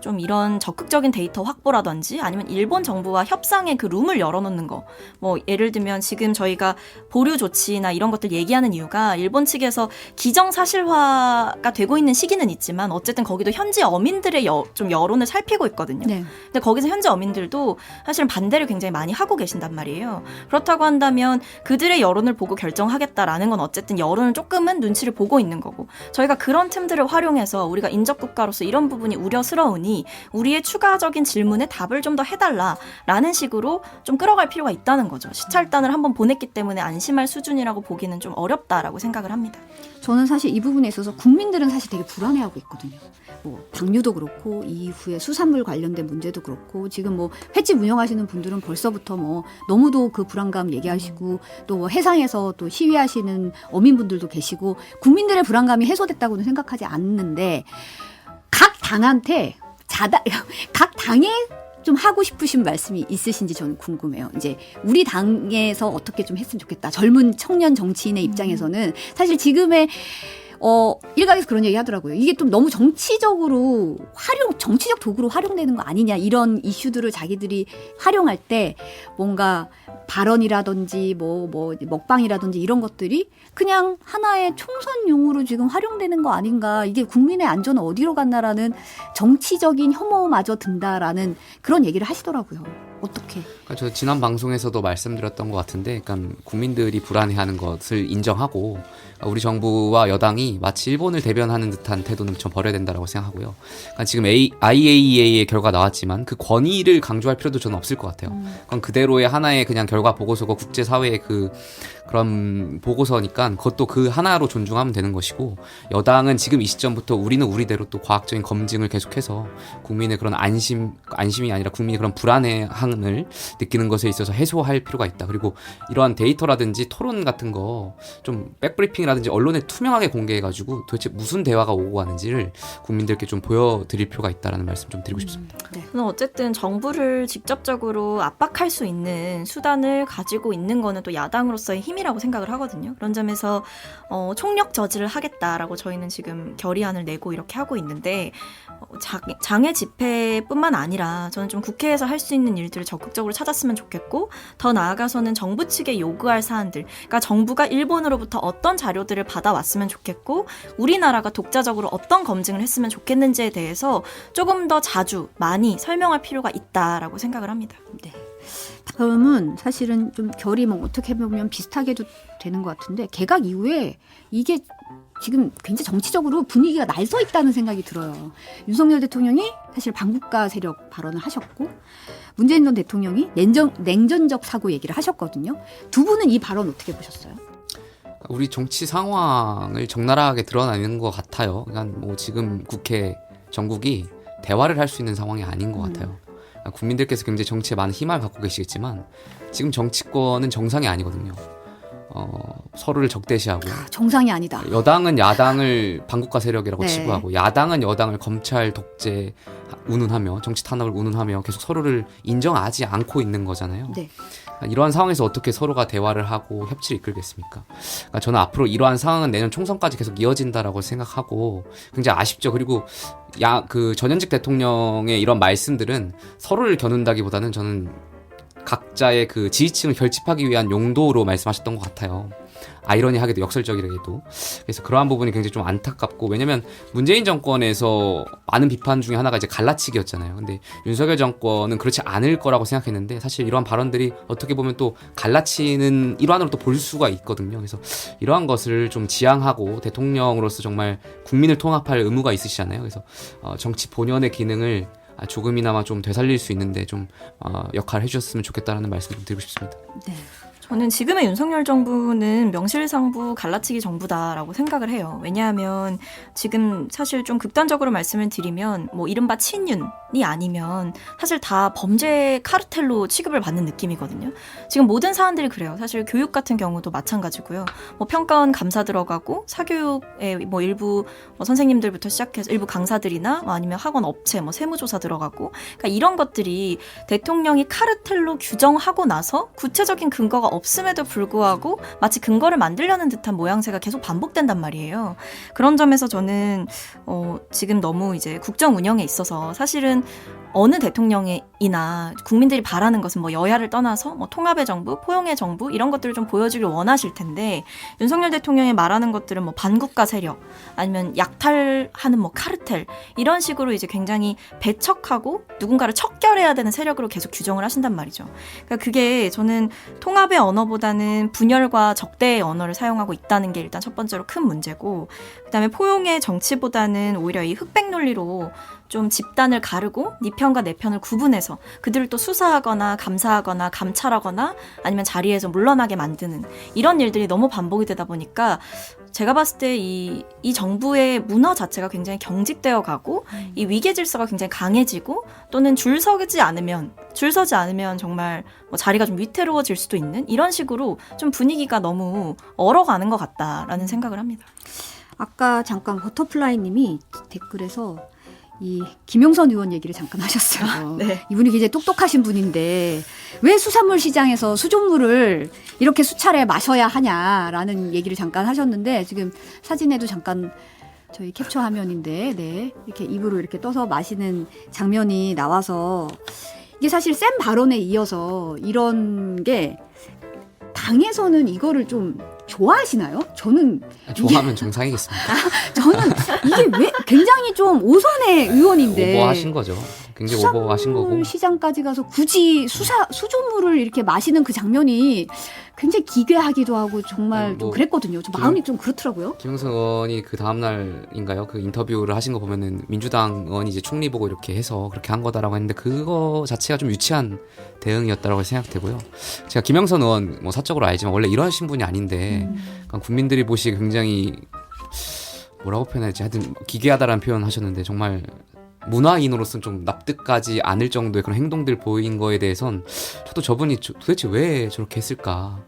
좀 이런 적극적인 데이터 확보라든지 아니면 일본 정부와 협상의 그 룸을 열어놓는 거. 뭐 예를 들면 지금 저희가 보류 조치나 이런 것들 얘기하는 이유가 일본 측에서 기정사실화가 되고 있는 시기는 있지만 어쨌든 거기도 현지 어민들의 좀 여론을 살피고 있거든요. 네. 근데 거기서 현지 어민들도 사실은 반대를 굉장히 많이 하고 계신단 말이에요. 그렇다고 한다면 그들의 여론을 보고 결정하겠다라는 건 어쨌든 여론을 조금은 눈치를 보고 있는 거고 저희가 그런 틈들을 활용해서 우리가 인접국가로서 이런 부분이 우려스러우니 우리의 추가적인 질문에 답을 좀 더 해달라라는 식으로 좀 끌어갈 필요가 있다는 거죠. 시찰단을 한번 보냈기 때문에 안심할 수준이라고 보기는 좀 어렵다라고 생각을 합니다. 저는 사실 이 부분에 있어서 국민들은 사실 되게 불안해하고 있거든요. 뭐 방류도 그렇고 이후에 수산물 관련된 문제도 그렇고 지금 뭐 횟집 운영하시는 분들은 벌써부터 뭐 너무도 그 불안감 얘기하시고 또 뭐 해상에서 또 시위하시는 어민분들도 계시고 국민들의 불안감이 해소됐다고는 생각하지 않는데 각 당한테 각 당에 좀 하고 싶으신 말씀이 있으신지 저는 궁금해요. 이제 우리 당에서 어떻게 좀 했으면 좋겠다. 젊은 청년 정치인의 입장에서는 사실 지금의 일각에서 그런 얘기 하더라고요. 이게 좀 너무 정치적 도구로 활용되는 거 아니냐 이런 이슈들을 자기들이 활용할 때 뭔가 발언이라든지 뭐 먹방이라든지 이런 것들이 그냥 하나의 총선용으로 지금 활용되는 거 아닌가. 이게 국민의 안전은 어디로 갔나라는 정치적인 혐오마저 든다라는 그런 얘기를 하시더라고요. 어떻게? 그러니까 저 지난 방송에서도 말씀드렸던 것 같은데, 그러니까 국민들이 불안해하는 것을 인정하고 우리 정부와 여당이 마치 일본을 대변하는 듯한 태도는 좀 버려야 된다라고 생각하고요. 그러니까 지금 IAEA의 결과 나왔지만 그 권위를 강조할 필요도 저는 없을 것 같아요. 그건 그대로의 하나의 그냥 결과 보고서고 국제사회의 그런 보고서니까 그것도 그 하나로 존중하면 되는 것이고, 여당은 지금 이 시점부터 우리는 우리대로 또 과학적인 검증을 계속해서 국민의 그런 안심이 아니라 국민의 그런 불안해함을 느끼는 것에 있어서 해소할 필요가 있다. 그리고 이러한 데이터라든지 토론 같은 거 좀 백브리핑이라든지 언론에 투명하게 공개해가지고 도대체 무슨 대화가 오고 가는지를 국민들께 좀 보여드릴 필요가 있다라는 말씀 좀 드리고 싶습니다. 네. 저는 어쨌든 정부를 직접적으로 압박할 수 있는 수단을 가지고 있는 거는 또 야당으로서의 힘이라고 생각을 하거든요. 그런 점에서 총력 저지를 하겠다라고 저희는 지금 결의안을 내고 이렇게 하고 있는데, 장애 집회뿐만 아니라 저는 좀 국회에서 할 수 있는 일들을 적극적으로 찾았으면 좋겠고, 더 나아가서는 정부 측에 요구할 사안들, 그러니까 정부가 일본으로부터 어떤 자료들을 받아왔으면 좋겠고 우리나라가 독자적으로 어떤 검증을 했으면 좋겠는지에 대해서 조금 더 자주 많이 설명할 필요가 있다라고 생각을 합니다. 네. 다음은 사실은 좀 결이 뭐 어떻게 보면 비슷하게도 되는 것 같은데, 개각 이후에 이게 지금 굉장히 정치적으로 분위기가 날서 있다는 생각이 들어요. 윤석열 대통령이 사실 반국가 세력 발언을 하셨고, 문재인 전 대통령이 냉전적 사고 얘기를 하셨거든요. 두 분은 이 발언 어떻게 보셨어요? 우리 정치 상황을 적나라하게 드러내는 것 같아요. 그러니까 뭐 지금 국회 정국이 대화를 할 수 있는 상황이 아닌 것 같아요. 그러니까 국민들께서 굉장히 정치에 많은 희망을 갖고 계시겠지만 지금 정치권은 정상이 아니거든요. 서로를 적대시하고 정상이 아니다. 여당은 야당을 반국가 세력이라고 네. 치부하고 야당은 여당을 검찰 독재 운운하며 정치 탄압을 운운하며 계속 서로를 인정하지 않고 있는 거잖아요. 네. 이러한 상황에서 어떻게 서로가 대화를 하고 협치를 이끌겠습니까? 그러니까 저는 앞으로 이러한 상황은 내년 총선까지 계속 이어진다라고 생각하고 굉장히 아쉽죠. 그리고 그 전현직 대통령의 이런 말씀들은 서로를 겨눈다기보다는 저는 각자의 그 지지층을 결집하기 위한 용도로 말씀하셨던 것 같아요. 아이러니하게도 역설적이라게도. 그래서 그러한 부분이 굉장히 좀 안타깝고, 왜냐면 문재인 정권에서 많은 비판 중에 하나가 이제 갈라치기였잖아요. 근데 윤석열 정권은 그렇지 않을 거라고 생각했는데 사실 이러한 발언들이 어떻게 보면 또 갈라치는 일환으로 또 볼 수가 있거든요. 그래서 이러한 것을 좀 지양하고 대통령으로서 정말 국민을 통합할 의무가 있으시잖아요. 그래서 정치 본연의 기능을 조금이나마 좀 되살릴 수 있는데 좀 역할을 해주셨으면 좋겠다라는 말씀 좀 드리고 싶습니다. 네. 저는 지금의 윤석열 정부는 명실상부 갈라치기 정부다라고 생각을 해요. 왜냐하면 지금 사실 좀 극단적으로 말씀을 드리면 뭐 이른바 친윤이 아니면 사실 다 범죄 카르텔로 취급을 받는 느낌이거든요. 지금 모든 사안들이 그래요. 사실 교육 같은 경우도 마찬가지고요. 뭐 평가원 감사 들어가고 사교육에 뭐 일부 선생님들부터 시작해서 일부 강사들이나 아니면 학원 업체 뭐 세무조사 들어가고, 그러니까 이런 것들이 대통령이 카르텔로 규정하고 나서 구체적인 근거가 없음에도 불구하고 마치 근거를 만들려는 듯한 모양새가 계속 반복된단 말이에요. 그런 점에서 저는 지금 너무 이제 국정 운영에 있어서 사실은 어느 대통령이나 국민들이 바라는 것은 뭐 여야를 떠나서 뭐 통합의 정부, 포용의 정부 이런 것들을 좀 보여주길 원하실 텐데, 윤석열 대통령이 말하는 것들은 뭐 반국가 세력 아니면 약탈하는 뭐 카르텔 이런 식으로 이제 굉장히 배척하고 누군가를 척결해야 되는 세력으로 계속 규정을 하신단 말이죠. 그러니까 그게 저는 통합의 언어보다는 분열과 적대의 언어를 사용하고 있다는 게 일단 첫 번째로 큰 문제고, 그다음에 포용의 정치보다는 오히려 이 흑백 논리로 좀 집단을 가르고 네 편과 내 편을 구분해서 그들을 또 수사하거나 감사하거나 감찰하거나 아니면 자리에서 물러나게 만드는 이런 일들이 너무 반복이 되다 보니까 제가 봤을 때 이 정부의 문화 자체가 굉장히 경직되어 가고 이 위계 질서가 굉장히 강해지고, 또는 줄 서지 않으면 정말 뭐 자리가 좀 위태로워질 수도 있는 이런 식으로 좀 분위기가 너무 얼어가는 것 같다라는 생각을 합니다. 아까 잠깐 버터플라이 님이 댓글에서 이 김용선 의원 얘기를 잠깐 하셨어요. 네. 이분이 굉장히 똑똑하신 분인데 왜 수산물 시장에서 수돗물을 이렇게 수차례 마셔야 하냐라는 얘기를 잠깐 하셨는데, 지금 사진에도 잠깐 저희 캡처 화면인데, 네, 이렇게 입으로 이렇게 떠서 마시는 장면이 나와서 이게 사실 쌤 발언에 이어서 이런 게 당에서는 이거를 좀 좋아하시나요? 저는 좋아하면 정상이겠습니다. 저는 이게 왜 굉장히 좀 오선의 의원인데 오버하신 거죠. 굉장히 오버하신 거고. 수산물 시장까지 가서 굳이 수조물을 이렇게 마시는 그 장면이 굉장히 기괴하기도 하고 정말 뭐 좀 그랬거든요. 좀 마음이 좀 그렇더라고요. 김영선 의원이 그 다음날인가요? 그 인터뷰를 하신 거 보면은 민주당 의원이 이제 총리 보고 이렇게 해서 그렇게 한 거다라고 했는데 그거 자체가 좀 유치한 대응이었다라고 생각되고요. 제가 김영선 의원 뭐 사적으로 알지만 원래 이러신 분이 아닌데 그러니까 국민들이 보시기에 굉장히 뭐라고 표현할지 하여튼 기괴하다라는 표현 하셨는데 정말 문화인으로서는 좀 납득하지 않을 정도의 그런 행동들 보인 거에 대해선 저도 저분이 도대체 왜 저렇게 했을까.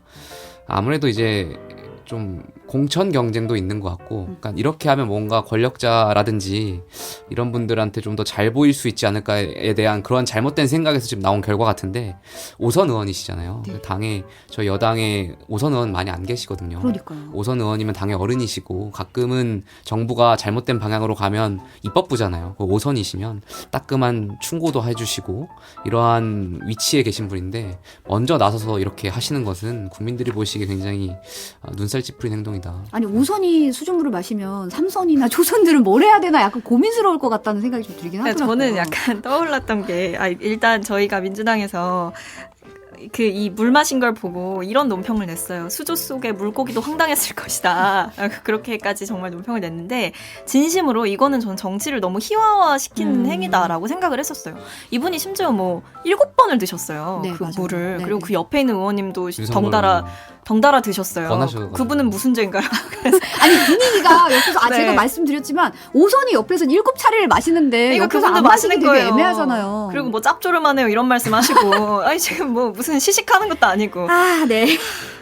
아무래도 이제 좀 공천 경쟁도 있는 것 같고, 그러니까 이렇게 하면 뭔가 권력자라든지 이런 분들한테 좀 더 잘 보일 수 있지 않을까에 대한 그런 잘못된 생각에서 지금 나온 결과 같은데, 오선 의원이시잖아요. 네. 당에 저희 여당에 오선 의원 많이 안 계시거든요. 그러니까요. 오선 의원이면 당의 어른이시고 가끔은 정부가 잘못된 방향으로 가면 입법부잖아요. 그 오선이시면 따끔한 충고도 해주시고 이러한 위치에 계신 분인데 먼저 나서서 이렇게 하시는 것은 국민들이 보시기에 굉장히 눈살 찌푸린 행동이다. 아니 5선이 수돗물을 마시면 3선이나 조선들은 뭘 해야 되나 약간 고민스러울 것 같다는 생각이 좀 들긴 하더라고요. 저는 약간 떠올랐던 게 일단 저희가 민주당에서 그 이 물 마신 걸 보고 이런 논평을 냈어요. 수조 속의 물고기도 황당했을 것이다. 그렇게까지 정말 논평을 냈는데 진심으로 이거는 저는 정치를 너무 희화화시키는 행위다라고 생각을 했었어요. 이분이 심지어 뭐 7번을 드셨어요. 네, 그 맞아요. 물을. 네, 그리고 네. 그 옆에 있는 의원님도 윤석열 덩달아 드셨어요. 권하셔가지고. 그분은 무슨 죄인가요? 아니 분위기가 옆에서 네. 제가 말씀드렸지만 5선이 옆에서 7차례를 마시는데 그러니까 옆에서 그분도 안 마시기 마시는 되게 거예요. 애매하잖아요. 그리고 뭐 짭조름하네요 이런 말씀하시고 아니 지금 뭐 무슨 시식하는 것도 아니고. 아, 네.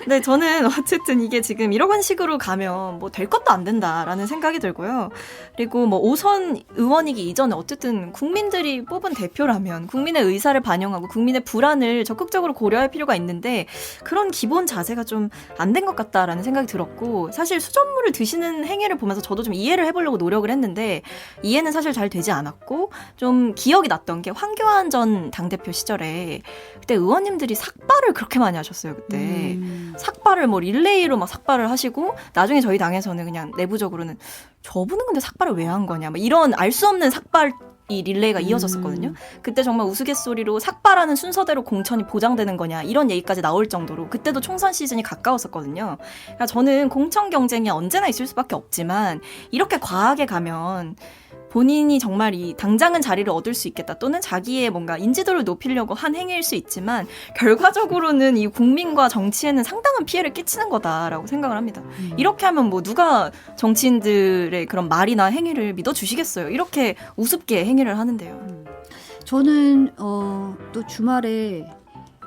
네, 저는 어쨌든 이게 지금 이런 식으로 가면 뭐 될 것도 안 된다라는 생각이 들고요. 그리고 뭐 5선 의원이기 이전에 어쨌든 국민들이 뽑은 대표라면 국민의 의사를 반영하고 국민의 불안을 적극적으로 고려할 필요가 있는데 그런 기본 자세가 좀 안 된 것 같다라는 생각이 들었고 사실 수돗물을 드시는 행위를 보면서 저도 좀 이해를 해보려고 노력을 했는데 이해는 사실 잘 되지 않았고 좀 기억이 났던 게 황교안 전 당대표 시절에 그때 의원님들이 삭발을 그렇게 많이 하셨어요, 그때. 삭발을 뭐 릴레이로 막 삭발을 하시고 나중에 저희 당에서는 그냥 내부적으로는 저분은 근데 삭발을 왜 한 거냐 막 이런 알 수 없는 삭발 이 릴레이가 이어졌었거든요. 그때 정말 우스갯소리로 삭발하는 순서대로 공천이 보장되는 거냐 이런 얘기까지 나올 정도로 그때도 총선 시즌이 가까웠었거든요. 그러니까 저는 공천 경쟁이 언제나 있을 수밖에 없지만 이렇게 과하게 가면 본인이 정말 이 당장은 자리를 얻을 수 있겠다 또는 자기의 뭔가 인지도를 높이려고 한 행위일 수 있지만 결과적으로는 이 국민과 정치에는 상당한 피해를 끼치는 거다라고 생각을 합니다. 이렇게 하면 뭐 누가 정치인들의 그런 말이나 행위를 믿어주시겠어요. 이렇게 우습게 행위를 하는데요. 저는 또 주말에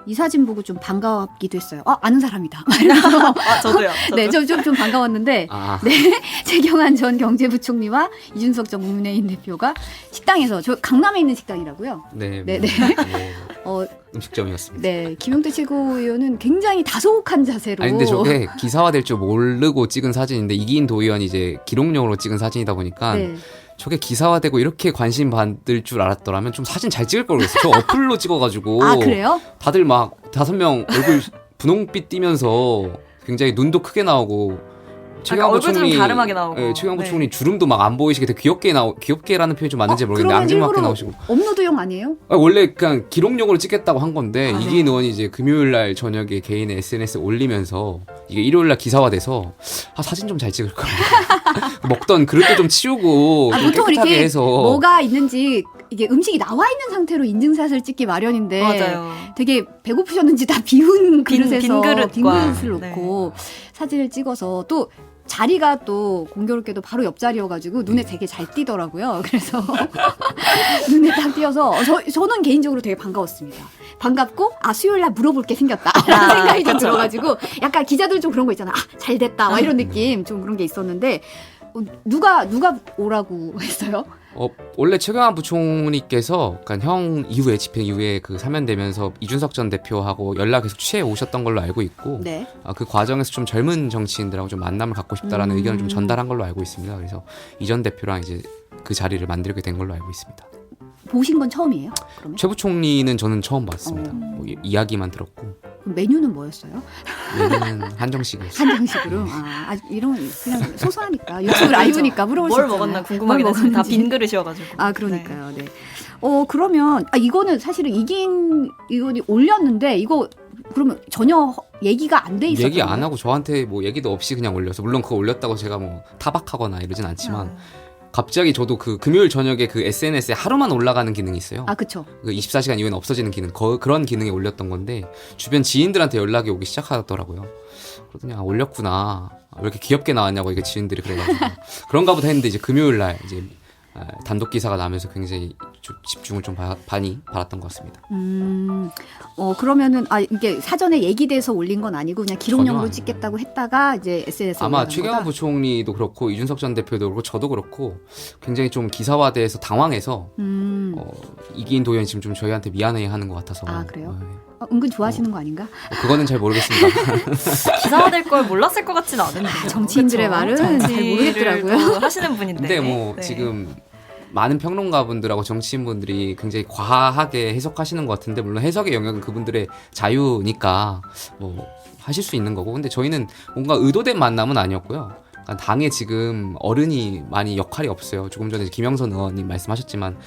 이 사진 보고 좀 반가웠기도 했어요. 아는 사람이다. 이러면서 저도요. 네, 좀 반가웠는데 네. 최경환 전 경제부총리와 이준석 전 국민의힘 대표가 식당에서 저 강남에 있는 식당이라고요. 네. 네. 음식점이었습니다. 네, 김용태 최고위원은 굉장히 다소혹한 자세로. 아니 근데 저게 기사화될 줄 모르고 찍은 사진인데 이기인 도의원이 이제 기록용으로 찍은 사진이다 보니까 네. 저게 기사화되고 이렇게 관심 받을 줄 알았더라면 좀 사진 잘 찍을 걸 그랬어. 저 어플로 찍어가지고 아, 그래요? 다들 막 5명 얼굴 분홍빛 띄면서 굉장히 눈도 크게 나오고 얼굴도 좀 가름하게 나오고. 예, 최강부 네. 총리 주름도 막 안 보이시게 되게 귀엽게라는 표현이 좀 맞는지 모르겠는데 그러면 앙증맞게 일부러 나오시고 업로드용 아니에요? 원래 그냥 기록용으로 찍겠다고 한 건데 아, 네. 이기인 의원이 이제 금요일 날 저녁에 개인의 SNS에 올리면서 이게 일요일 날 기사화돼서 사진 좀 잘 찍을 거야. 먹던 그릇도 좀 치우고 좀 보통 깨끗하게 이렇게 해서 뭐가 있는지 이게 음식이 나와 있는 상태로 인증샷을 찍기 마련인데 맞아요. 되게 배고프셨는지 다 비운 그릇에서 빈 그릇과. 빈 그릇을 놓고 사진을 찍어서 또 자리가 또 공교롭게도 바로 옆자리여가지고 눈에 되게 잘 띄더라고요. 그래서 눈에 딱 띄어서 저는 개인적으로 되게 반가웠습니다. 반갑고 수요일날 물어볼 게 생겼다라는 생각이 좀 들어가지고 약간 기자들 좀 그런 거 있잖아. 잘 됐다 막 이런 느낌 좀 그런 게 있었는데 누가 오라고 했어요? 원래 최경환 부총리께서 그러니까 형 이후에 집행 이후에 그 사면되면서 이준석 전 대표하고 연락 계속 취해 오셨던 걸로 알고 있고 네. 그 과정에서 좀 젊은 정치인들하고 좀 만남을 갖고 싶다라는 의견을 좀 전달한 걸로 알고 있습니다. 그래서 이 전 대표랑 이제 그 자리를 만들게 된 걸로 알고 있습니다. 보신 건 처음이에요? 그러면? 최 부총리는 저는 처음 봤습니다. 뭐 이야기만 들었고 그럼 메뉴는 뭐였어요? 메뉴는 한정식이었어요. 한정식으로? 이런 그냥 소소하니까 유튜브 라이브니까 물어볼 수 뭘 있잖아요. 먹었나 궁금하긴 뭘 했어요. 다 먹었는지. 빈 그릇이어가지고. 그러니까요. 네. 그러면 이거는 사실은 이건이 올렸는데 이거 그러면 전혀 얘기가 안 돼 있었던 얘기 안 거예요? 하고 저한테 뭐 얘기도 없이 그냥 올려서 물론 그거 올렸다고 제가 뭐 타박하거나 이러진 않지만 갑자기 저도 그 금요일 저녁에 그 SNS에 하루만 올라가는 기능이 있어요. 그쵸. 그 24시간 이후에는 없어지는 기능 그런 기능에 올렸던 건데 주변 지인들한테 연락이 오기 시작하더라고요. 그러더니 올렸구나. 왜 이렇게 귀엽게 나왔냐고 이게 지인들이 그래가지고 그런가 보다 했는데 이제 금요일 날 이제 단독 기사가 나면서 굉장히 집중을 좀 많이 받았던 것 같습니다. 그러면은 이게 사전에 얘기돼서 올린 건 아니고 그냥 기록용으로 전혀 찍겠다고 했다가 이제 SNS에 아마 올라간 최경환 거다? 부총리도 그렇고 이준석 전 대표도 그렇고 저도 그렇고 굉장히 좀 기사화돼서 당황해서 이기인 도의원이 지금 좀 저희한테 미안해하는 것 같아서. 그래요? 은근 좋아하시는 거 아닌가? 그거는 잘 모르겠습니다. 기사화될 걸 몰랐을 것 같지는 않은데. 정치인들의 말은 잘 모르겠더라고요. 하시는 분인데. 근데 뭐 네. 지금 많은 평론가분들하고 정치인분들이 굉장히 과하게 해석하시는 것 같은데 물론 해석의 영역은 그분들의 자유니까 뭐 하실 수 있는 거고 근데 저희는 뭔가 의도된 만남은 아니었고요. 그러니까 당에 지금 어른이 많이 역할이 없어요. 조금 전에 김영선 의원님 말씀하셨지만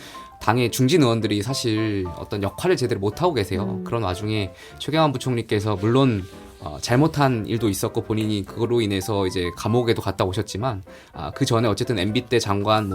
당의 중진 의원들이 사실 어떤 역할을 제대로 못하고 계세요. 그런 와중에 최경환 부총리께서 물론 잘못한 일도 있었고 본인이 그거로 인해서 이제 감옥에도 갔다 오셨지만 그 전에 어쨌든 MB 때 장관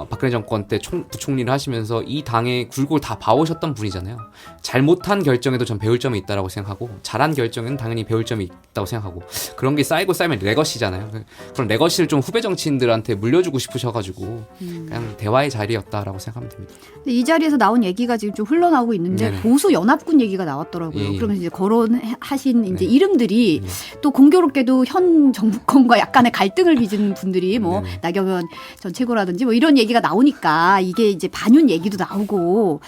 박근혜 정권 때 부총리를 하시면서 이 당의 굴곡을 다 봐오셨던 분이잖아요. 잘못한 결정에도 전 배울 점이 있다라고 생각하고 잘한 결정에는 당연히 배울 점이 있다고 생각하고 그런 게 쌓이고 쌓이면 레거시잖아요. 그런 레거시를 좀 후배 정치인들한테 물려주고 싶으셔가지고 그냥 대화의 자리였다라고 생각하면 됩니다. 근데 이 자리에서 나온 얘기가 지금 좀 흘러나오고 있는데 네네. 보수 연합군 얘기가 나왔더라고요. 예. 그러면서 이제 거론하신 이제 네. 이름들이 또 공교롭게도 현 정부권과 약간의 갈등을 빚은 분들이 뭐 네네. 나경원 전 최고라든지 뭐 이런 얘기가 나오니까 이게 이제 반윤 얘기도 나오고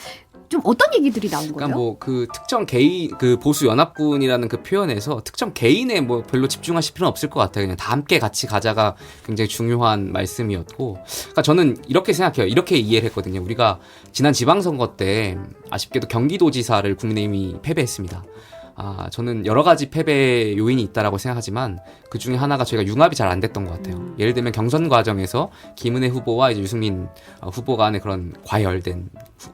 좀 어떤 얘기들이 나온 거예요? 그러니까 뭐 그 특정 개인 그 보수 연합군이라는 그 표현에서 특정 개인에 뭐 별로 집중하실 필요는 없을 것 같아요. 그냥 다 함께 같이 가자가 굉장히 중요한 말씀이었고, 그러니까 저는 이렇게 생각해요. 이렇게 이해를 했거든요. 우리가 지난 지방선거 때 아쉽게도 경기도지사를 국민의힘이 패배했습니다. 저는 여러 가지 패배 요인이 있다라고 생각하지만 그 중에 하나가 저희가 융합이 잘 안 됐던 것 같아요. 예를 들면 경선 과정에서 김은혜 후보와 이제 유승민 후보 간의 그런 과열된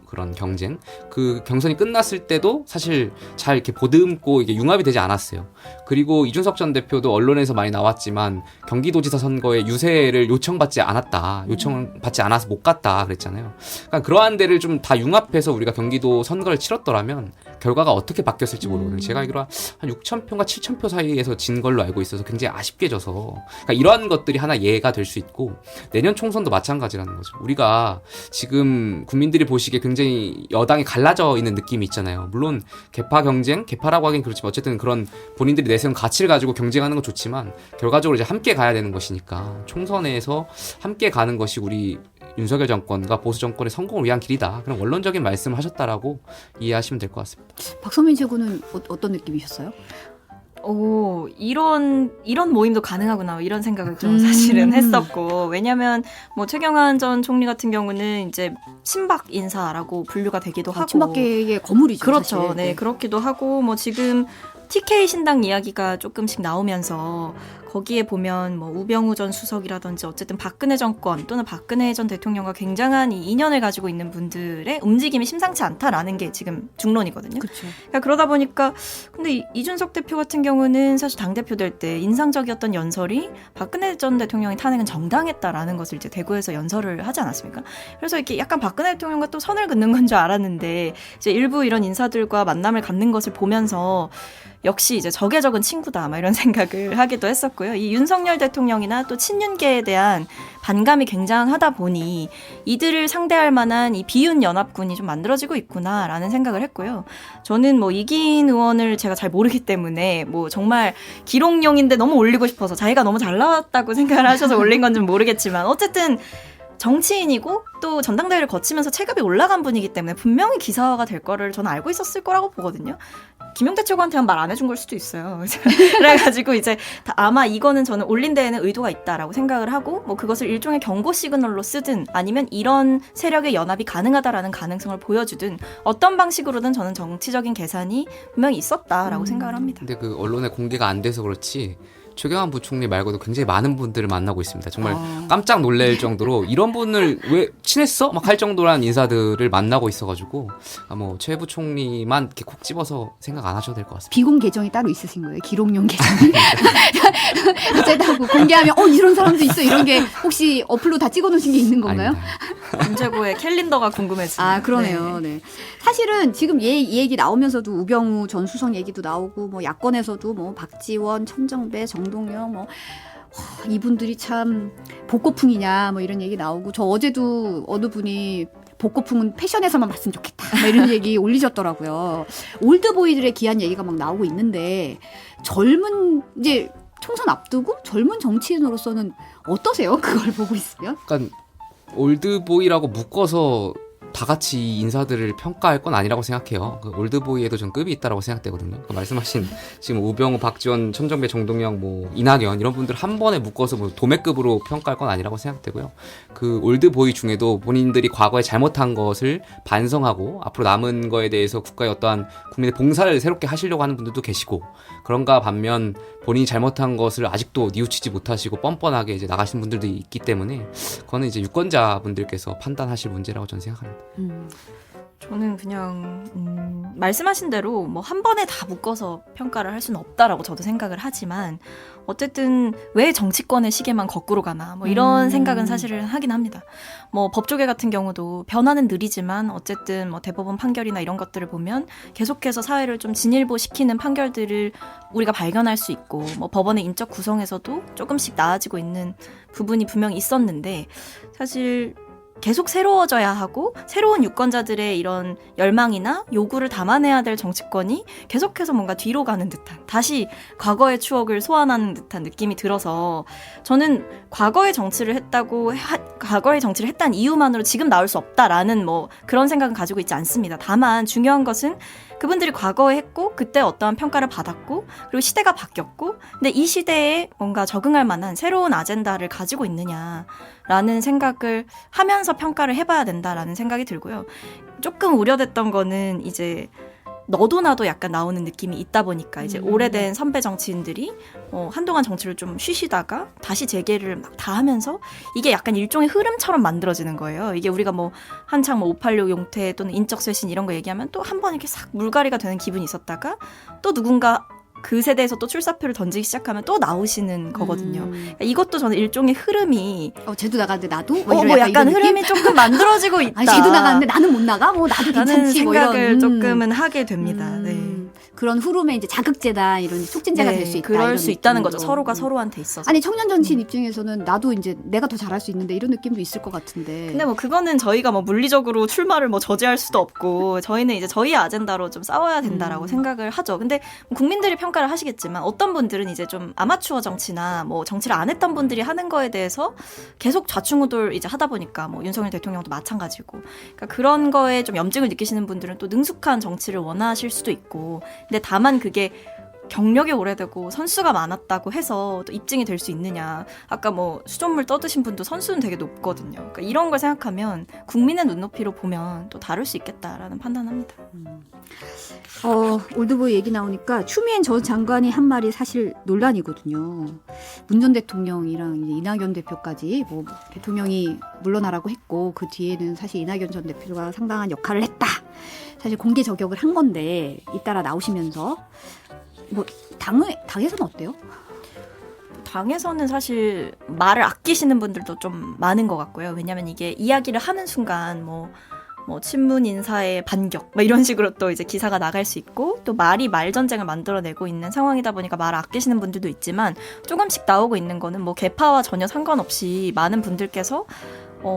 그런 경쟁, 그 경선이 끝났을 때도 사실 잘 이렇게 보듬고 이게 융합이 되지 않았어요. 그리고 이준석 전 대표도 언론에서 많이 나왔지만 경기도지사 선거에 유세를 요청받지 않았다, 요청을 받지 않아서 못 갔다 그랬잖아요. 그러니까 그러한 데를 좀 다 융합해서 우리가 경기도 선거를 치렀더라면 결과가 어떻게 바뀌었을지 모르거든요. 제가 알기로 한 6,000표인가 7,000표 사이에서 진 걸로 알고 있어서 굉장히 아쉽게 져서 그러니까 이러한 것들이 하나 예가 될 수 있고 내년 총선도 마찬가지라는 거죠. 우리가 지금 국민들이 보시기에 굉장히 여당이 갈라져 있는 느낌이 있잖아요. 물론 개파 경쟁, 개파라고 하긴 그렇지만 어쨌든 그런 본인들이 내세운 가치를 가지고 경쟁하는 건 좋지만 결과적으로 이제 함께 가야 되는 것이니까 총선에서 함께 가는 것이 우리 윤석열 정권과 보수 정권의 성공을 위한 길이다. 그런 원론적인 말씀을 하셨다라고 이해하시면 될 것 같습니다. 박선민 최고는 어떤 느낌이셨어요? 이런 모임도 가능하구나 이런 생각을 좀 사실은 했었고, 왜냐면 뭐 최경환 전 총리 같은 경우는 이제 친박 인사라고 분류가 되기도 하고 친박계의 거물이죠. 그렇죠. 사실. 네, 그렇기도 하고 뭐 지금 TK 신당 이야기가 조금씩 나오면서 거기에 보면 뭐 우병우 전 수석이라든지 어쨌든 박근혜 정권 또는 박근혜 전 대통령과 굉장한 이 인연을 가지고 있는 분들의 움직임이 심상치 않다라는 게 지금 중론이거든요. 그렇죠. 그러니까 그러다 보니까 근데 이준석 대표 같은 경우는 사실 당대표 될 때 인상적이었던 연설이 박근혜 전 대통령의 탄핵은 정당했다라는 것을 이제 대구에서 연설을 하지 않았습니까? 그래서 이렇게 약간 박근혜 대통령과 또 선을 긋는 건 줄 알았는데 이제 일부 이런 인사들과 만남을 갖는 것을 보면서 역시 이제 적의 적은 친구다 막 이런 생각을 하기도 했었고요. 이 윤석열 대통령이나 또 친윤계에 대한 반감이 굉장하다 보니 이들을 상대할 만한 이 비윤 연합군이 좀 만들어지고 있구나라는 생각을 했고요. 저는 뭐 이기인 의원을 제가 잘 모르기 때문에 뭐 정말 기록용인데 너무 올리고 싶어서 자기가 너무 잘 나왔다고 생각을 하셔서 올린 건 좀 모르겠지만 어쨌든 정치인이고 또 전당대회를 거치면서 체급이 올라간 분이기 때문에 분명히 기사화가 될 거를 저는 알고 있었을 거라고 보거든요. 김용태 최고한테만 말 안 해준 걸 수도 있어요. 그래가지고 이제 아마 이거는 저는 올린 데에는 의도가 있다라고 생각을 하고 뭐 그것을 일종의 경고 시그널로 쓰든 아니면 이런 세력의 연합이 가능하다라는 가능성을 보여주든 어떤 방식으로든 저는 정치적인 계산이 분명히 있었다라고 생각을 합니다. 근데 그 언론에 공개가 안 돼서 그렇지 최경환 부총리 말고도 굉장히 많은 분들을 만나고 있습니다. 정말 깜짝 놀랄 정도로 이런 분을 왜 친했어? 막 할 정도란 인사들을 만나고 있어가지고 뭐 최 부총리만 이렇게 콕 집어서 생각 안 하셔도 될 것 같습니다. 비공 계정이 따로 있으신 거예요? 기록용 계정이? 어쨌든 공개하면 이런 사람도 있어 이런 게 혹시 어플로 다 찍어놓으신 게 있는 건가요? 아닙니다. 문제고의 캘린더가 궁금해지네요. 아, 그러네요. 네. 사실은 지금 이 얘기 나오면서도 우병우 전 수석 얘기도 나오고, 뭐, 야권에서도 뭐, 박지원, 천정배, 정동영, 뭐, 이분들이 참 복고풍이냐, 뭐, 이런 얘기 나오고, 저 어제도 어느 분이 복고풍은 패션에서만 봤으면 좋겠다, 뭐 이런 얘기 올리셨더라고요. 올드보이들의 귀한 얘기가 막 나오고 있는데, 이제, 총선 앞두고 젊은 정치인으로서는 어떠세요? 그걸 보고 있으면? 그러니까 올드보이라고 묶어서 다 같이 이 인사들을 평가할 건 아니라고 생각해요. 그 올드보이에도 좀 급이 있다라고 생각되거든요. 그 말씀하신 지금 우병우, 박지원, 천정배, 정동영, 뭐 이낙연 이런 분들 한 번에 묶어서 뭐 도매급으로 평가할 건 아니라고 생각되고요. 그 올드보이 중에도 본인들이 과거에 잘못한 것을 반성하고 앞으로 남은 거에 대해서 국가의 어떠한 국민의 봉사를 새롭게 하시려고 하는 분들도 계시고, 그런가 반면 본인이 잘못한 것을 아직도 뉘우치지 못하시고 뻔뻔하게 이제 나가신 분들도 있기 때문에 그거는 이제 유권자분들께서 판단하실 문제라고 저는 생각합니다. 저는 그냥 말씀하신 대로 뭐 한 번에 다 묶어서 평가를 할 수는 없다라고 저도 생각을 하지만 어쨌든 왜 정치권의 시계만 거꾸로 가나 뭐 이런 생각은 사실은 하긴 합니다. 뭐 법조계 같은 경우도 변화는 느리지만 어쨌든 뭐 대법원 판결이나 이런 것들을 보면 계속해서 사회를 좀 진일보시키는 판결들을 우리가 발견할 수 있고, 뭐 법원의 인적 구성에서도 조금씩 나아지고 있는 부분이 분명히 있었는데, 사실 계속 새로워져야 하고 새로운 유권자들의 이런 열망이나 요구를 담아내야 될 정치권이 계속해서 뭔가 뒤로 가는 듯한, 다시 과거의 추억을 소환하는 듯한 느낌이 들어서 저는 과거의 정치를 했다는 이유만으로 지금 나올 수 없다라는 뭐 그런 생각은 가지고 있지 않습니다. 다만 중요한 것은 그분들이 과거에 했고 그때 어떠한 평가를 받았고 그리고 시대가 바뀌었고, 근데 이 시대에 뭔가 적응할 만한 새로운 아젠다를 가지고 있느냐라는 생각을 하면서 평가를 해봐야 된다라는 생각이 들고요. 조금 우려됐던 거는 이제 너도 나도 약간 나오는 느낌이 있다 보니까 이제 오래된 선배 정치인들이 한동안 정치를 좀 쉬시다가 다시 재개를 막 다 하면서 이게 약간 일종의 흐름처럼 만들어지는 거예요. 이게 우리가 뭐 한창 뭐 586 용태 또는 인적 쇄신 이런 거 얘기하면 또 한 번 이렇게 싹 물갈이가 되는 기분이 있었다가 또 누군가 그 세대에서 또 출사표를 던지기 시작하면 또 나오시는 거거든요. 이것도 저는 일종의 흐름이 쟤도 나가는데 나도? 뭐 약간 흐름이 조금 만들어지고 있다. 아니, 쟤도 나가는데 나는 못 나가? 뭐 나도 라는 괜찮지? 뭐 생각을 이런 조금은 하게 됩니다. 네. 그런 흐름의 이제 자극제다, 이런 촉진제가 될 수 있다. 그럴 이런 수 있다는 거죠. 느낌으로. 서로가 서로한테 있어서. 아니, 청년 정치인 입장에서는 나도 이제 내가 더 잘할 수 있는데 이런 느낌도 있을 것 같은데. 근데 뭐 그거는 저희가 뭐 물리적으로 출마를 뭐 저지할 수도 없고 저희는 이제 저희의 아젠다로 좀 싸워야 된다라고 생각을 하죠. 근데 국민들이 평가를 하시겠지만 어떤 분들은 이제 좀 아마추어 정치나 뭐 정치를 안 했던 분들이 하는 거에 대해서 계속 좌충우돌 이제 하다 보니까 뭐 윤석열 대통령도 마찬가지고, 그러니까 그런 거에 좀 염증을 느끼시는 분들은 또 능숙한 정치를 원하실 수도 있고, 근데 다만 그게 경력이 오래되고 선수가 많았다고 해서 또 입증이 될 수 있느냐. 아까 뭐 수돗물 떠드신 분도 선수는 되게 높거든요. 그러니까 이런 걸 생각하면 국민의 눈높이로 보면 또 다를 수 있겠다라는 판단합니다. 올드보이 얘기 나오니까 추미애 전 장관이 한 말이 사실 논란이거든요. 문 전 대통령이랑 이제 이낙연 대표까지 뭐 대통령이 물러나라고 했고 그 뒤에는 사실 이낙연 전 대표가 상당한 역할을 했다. 사실 공개 저격을 한 건데 잇따라 나오시면서 뭐 당에서는 어때요? 당에서는 사실 말을 아끼시는 분들도 좀 많은 것 같고요. 왜냐하면 이게 이야기를 하는 순간 뭐 친문 인사의 반격 뭐 이런 식으로 또 이제 기사가 나갈 수 있고, 또 말이 말전쟁을 만들어내고 있는 상황이다 보니까 말을 아끼시는 분들도 있지만, 조금씩 나오고 있는 거는 뭐 계파와 전혀 상관없이 많은 분들께서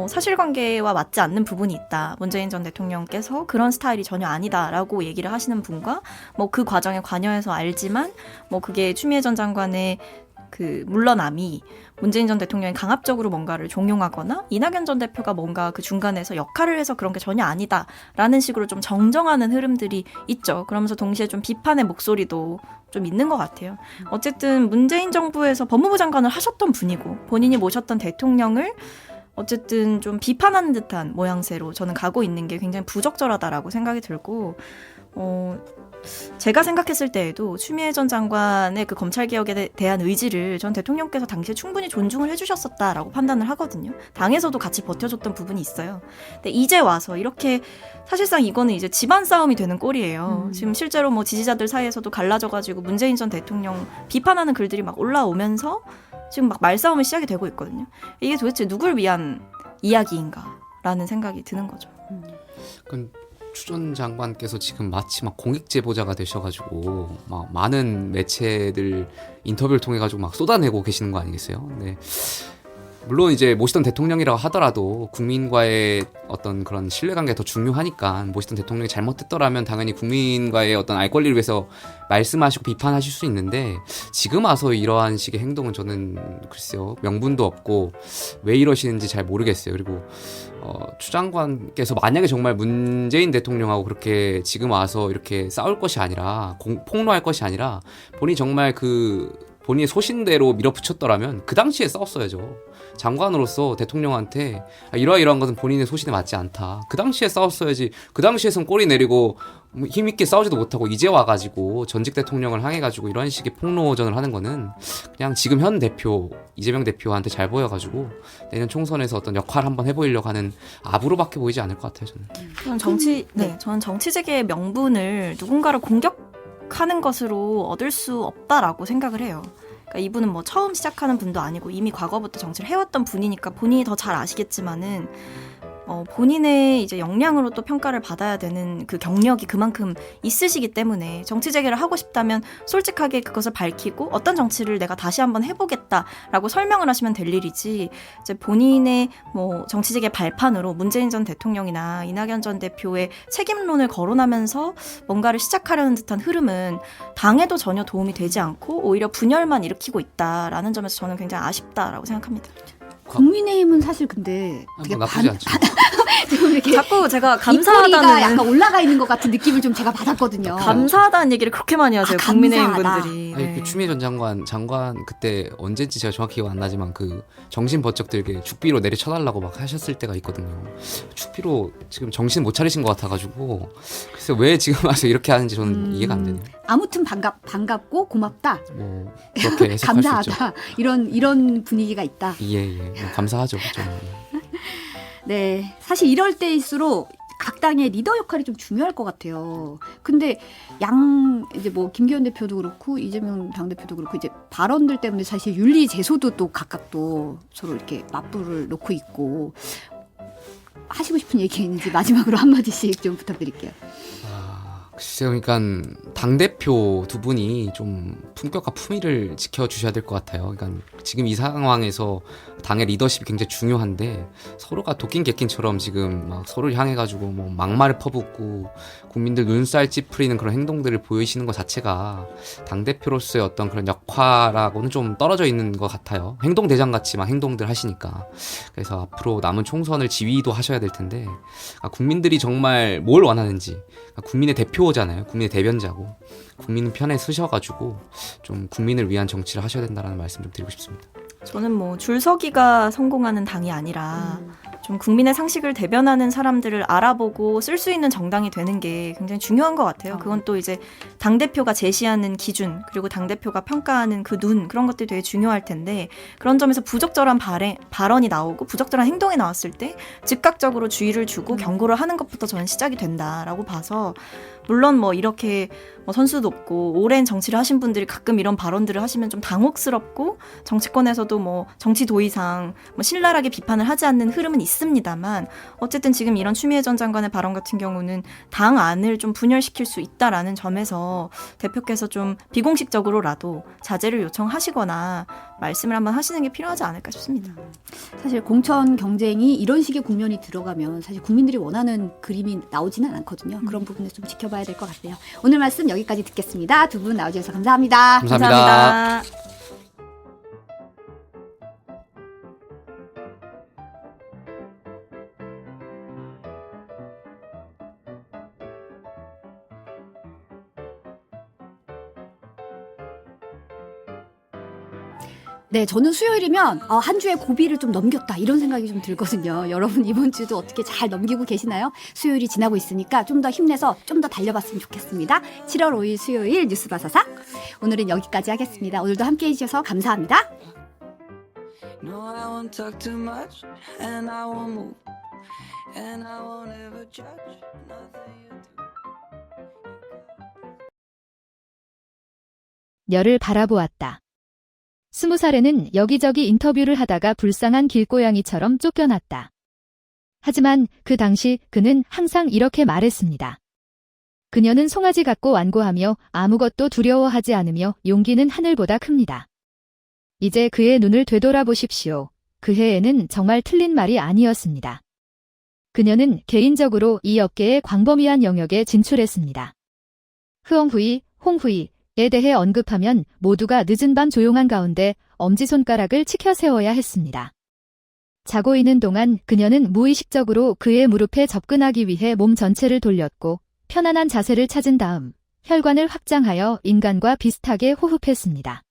사실관계와 맞지 않는 부분이 있다. 문재인 전 대통령께서 그런 스타일이 전혀 아니다라고 얘기를 하시는 분과 뭐 그 과정에 관여해서 알지만 뭐 그게 추미애 전 장관의 그 물러남이 문재인 전 대통령이 강압적으로 뭔가를 종용하거나 이낙연 전 대표가 뭔가 그 중간에서 역할을 해서 그런 게 전혀 아니다라는 식으로 좀 정정하는 흐름들이 있죠. 그러면서 동시에 좀 비판의 목소리도 좀 있는 것 같아요. 어쨌든 문재인 정부에서 법무부 장관을 하셨던 분이고 본인이 모셨던 대통령을 어쨌든 좀 비판하는 듯한 모양새로 저는 가고 있는 게 굉장히 부적절하다라고 생각이 들고 제가 생각했을 때에도 추미애 전 장관의 그 검찰개혁에 대한 의지를 전 대통령께서 당시에 충분히 존중을 해주셨었다라고 판단을 하거든요. 당에서도 같이 버텨줬던 부분이 있어요. 근데 이제 와서 이렇게 사실상 이거는 이제 집안 싸움이 되는 꼴이에요. 지금 실제로 뭐 지지자들 사이에서도 갈라져가지고 문재인 전 대통령 비판하는 글들이 막 올라오면서 지금 막 말싸움이 시작이 되고 있거든요. 이게 도대체 누굴 위한 이야기인가라는 생각이 드는 거죠. 추 전 장관께서 지금 마치 막 공익 제보자가 되셔가지고 막 많은 매체들 인터뷰를 통해 가지고 막 쏟아내고 계시는 거 아니겠어요? 네. 물론 이제 모시던 대통령이라고 하더라도 국민과의 어떤 그런 신뢰관계가 더 중요하니까 모시던 대통령이 잘못했더라면 당연히 국민과의 어떤 알 권리를 위해서 말씀하시고 비판하실 수 있는데 지금 와서 이러한 식의 행동은 저는 글쎄요 명분도 없고 왜 이러시는지 잘 모르겠어요. 그리고 추 장관께서 만약에 정말 문재인 대통령하고 그렇게 지금 와서 이렇게 싸울 것이 아니라 폭로할 것이 아니라 본인이 정말 본인의 소신대로 밀어붙였더라면 그 당시에 싸웠어야죠. 장관으로서 대통령한테 이러한 것은 본인의 소신에 맞지 않다. 그 당시에 싸웠어야지. 그 당시에선 꼬리 내리고 힘있게 싸우지도 못하고 이제 와가지고 전직 대통령을 향해가지고 이런 식의 폭로전을 하는 거는 그냥 지금 현 대표 이재명 대표한테 잘 보여가지고 내년 총선에서 어떤 역할 한번 해보이려고 하는 압으로밖에 보이지 않을 것 같아요. 저는. 저는 정치재계의 명분을 누군가를 공격하는 것으로 얻을 수 없다라고 생각을 해요. 그러니까 이분은 뭐 처음 시작하는 분도 아니고 이미 과거부터 정치를 해왔던 분이니까 본인이 더 잘 아시겠지만은 본인의 이제 역량으로 또 평가를 받아야 되는 그 경력이 그만큼 있으시기 때문에 정치 재개를 하고 싶다면 솔직하게 그것을 밝히고 어떤 정치를 내가 다시 한번 해보겠다라고 설명을 하시면 될 일이지 이제 본인의 뭐 정치 재개 발판으로 문재인 전 대통령이나 이낙연 전 대표의 책임론을 거론하면서 뭔가를 시작하려는 듯한 흐름은 당에도 전혀 도움이 되지 않고 오히려 분열만 일으키고 있다라는 점에서 저는 굉장히 아쉽다라고 생각합니다. 국민의힘은 사실 근데 되게 나쁘지 않죠. 지금 이렇게 자꾸 제가 입꼬리가 감사하다는 약간 올라가 있는 것 같은 느낌을 좀 제가 받았거든요. 감사하다는 얘기를 그렇게 많이 하세요. 아, 국민의힘 감사하다. 분들이. 아니, 네. 그 추미애 전 장관 그때 언제인지 제가 정확히 기억 안 나지만 그 정신 번쩍 들게 죽비로 내려쳐달라고 막 하셨을 때가 있거든요. 죽비로 지금 정신 못 차리신 것 같아가지고 그래서 왜 지금 와서 이렇게 하는지 저는 이해가 안 되네요. 아무튼 반갑고 고맙다. 뭐 그렇게 해석할 수 있죠. 감사하다. 이런 분위기가 있다. 예. 뭐 감사하죠. 저는. 네, 사실 이럴 때일수록 각 당의 리더 역할이 좀 중요할 것 같아요. 근데 이제 뭐 김기현 대표도 그렇고 이재명 당대표도 그렇고 이제 발언들 때문에 사실 윤리 제소도 또 각각 또 서로 이렇게 맞불을 놓고 있고 하시고 싶은 얘기 있는지 마지막으로 한마디씩 좀 부탁드릴게요. 글쎄요, 그러니까 당대표 두 분이 좀 품격과 품위를 지켜주셔야 될 것 같아요. 그러니까 지금 이 상황에서 당의 리더십이 굉장히 중요한데 서로가 도끼 객긴처럼 지금 막 서로를 향해가지고 뭐 막말을 퍼붓고 국민들 눈살 찌푸리는 그런 행동들을 보이시는 것 자체가 당대표로서의 어떤 그런 역할하고는 좀 떨어져 있는 것 같아요. 행동대장같이 막 행동들 하시니까. 그래서 앞으로 남은 총선을 지휘도 하셔야 될 텐데 국민들이 정말 뭘 원하는지 국민의 대표잖아요. 국민의 대변자고 국민 편에 서셔가지고 좀 국민을 위한 정치를 하셔야 된다는 말씀 좀 드리고 싶습니다. 저는 뭐 줄서기가 성공하는 당이 아니라 좀 국민의 상식을 대변하는 사람들을 알아보고 쓸 수 있는 정당이 되는 게 굉장히 중요한 것 같아요. 그건 또 이제 당대표가 제시하는 기준 그리고 당대표가 평가하는 그 눈 그런 것들이 되게 중요할 텐데 그런 점에서 부적절한 발언이 나오고 부적절한 행동이 나왔을 때 즉각적으로 주의를 주고 경고를 하는 것부터 저는 시작이 된다라고 봐서 물론 뭐 이렇게 선수 높고 오랜 정치를 하신 분들이 가끔 이런 발언들을 하시면 좀 당혹스럽고 정치권에서도 뭐 정치 도의상 뭐 신랄하게 비판을 하지 않는 흐름은 있습니다만 어쨌든 지금 이런 추미애 전 장관의 발언 같은 경우는 당 안을 좀 분열시킬 수 있다라는 점에서 대표께서 좀 비공식적으로라도 자제를 요청하시거나 말씀을 한번 하시는 게 필요하지 않을까 싶습니다. 사실 공천 경쟁이 이런 식의 국면이 들어가면 사실 국민들이 원하는 그림이 나오지는 않거든요. 그런 부분에서 좀 지켜봐야 될 것 같아요. 오늘 말씀 여기까지 듣겠습니다. 두 분 나와주셔서 감사합니다. 감사합니다. 감사합니다. 네, 저는 수요일이면 한 주의 고비를 좀 넘겼다 이런 생각이 좀 들거든요. 여러분 이번 주도 어떻게 잘 넘기고 계시나요? 수요일이 지나고 있으니까 좀 더 힘내서 좀 더 달려봤으면 좋겠습니다. 7월 5일 수요일 뉴스 바사삭 오늘은 여기까지 하겠습니다. 오늘도 함께해 주셔서 감사합니다. No, I won't talk too much, and I won't move, and I won't ever judge nothing you do. 열을 바라보았다. 20살에는 여기저기 인터뷰를 하다가 불쌍한 길고양이처럼 쫓겨났다. 하지만 그 당시 그는 항상 이렇게 말했습니다. 그녀는 송아지 같고 완고하며 아무것도 두려워하지 않으며 용기는 하늘보다 큽니다. 이제 그의 눈을 되돌아보십시오. 그 해에는 정말 틀린 말이 아니었습니다. 그녀는 개인적으로 이 업계의 광범위한 영역에 진출했습니다. 흐엉후이, 홍후이에 대해 언급하면 모두가 늦은 밤 조용한 가운데 엄지손가락을 치켜 세워야 했습니다. 자고 있는 동안 그녀는 무의식적으로 그의 무릎에 접근하기 위해 몸 전체를 돌렸고 편안한 자세를 찾은 다음 혈관을 확장하여 인간과 비슷하게 호흡했습니다.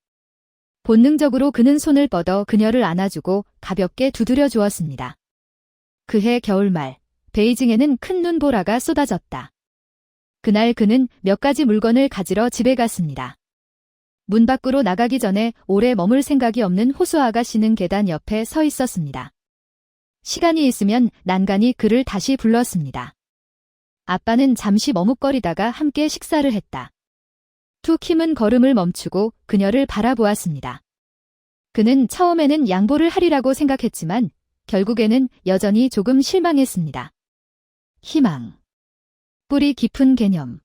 본능적으로 그는 손을 뻗어 그녀를 안아주고 가볍게 두드려 주었습니다. 그해 겨울말, 베이징에는 큰 눈보라가 쏟아졌다. 그날 그는 몇 가지 물건을 가지러 집에 갔습니다. 문 밖으로 나가기 전에 오래 머물 생각이 없는 호수 아가씨는 계단 옆에 서 있었습니다. 시간이 있으면 난간이 그를 다시 불렀습니다. 아빠는 잠시 머뭇거리다가 함께 식사를 했다. 킴은 걸음을 멈추고 그녀를 바라보았습니다. 그는 처음에는 양보를 하리라고 생각했지만 결국에는 여전히 조금 실망했습니다. 희망. 뿌리 깊은 개념.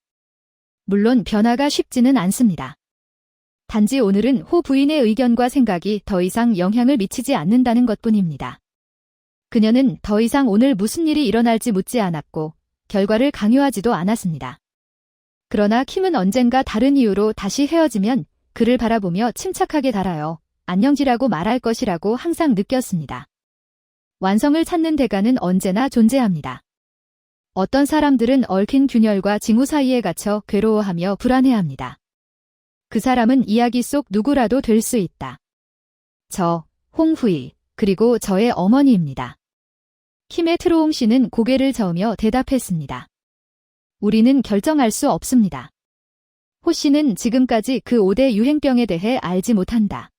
물론 변화가 쉽지는 않습니다. 단지 오늘은 호 부인의 의견과 생각이 더 이상 영향을 미치지 않는다는 것뿐입니다. 그녀는 더 이상 오늘 무슨 일이 일어날지 묻지 않았고 결과를 강요하지도 않았습니다. 그러나 킴은 언젠가 다른 이유로 다시 헤어지면 그를 바라보며 침착하게 달아요. 안녕지라고 말할 것이라고 항상 느꼈습니다. 완성을 찾는 대가는 언제나 존재합니다. 어떤 사람들은 얽힌 균열과 징후 사이에 갇혀 괴로워하며 불안해합니다. 그 사람은 이야기 속 누구라도 될 수 있다. 저, 홍후이, 그리고 저의 어머니입니다. 킴의 트로옹 씨는 고개를 저으며 대답했습니다. 우리는 결정할 수 없습니다. 호 씨는 지금까지 그 5대 유행병에 대해 알지 못한다.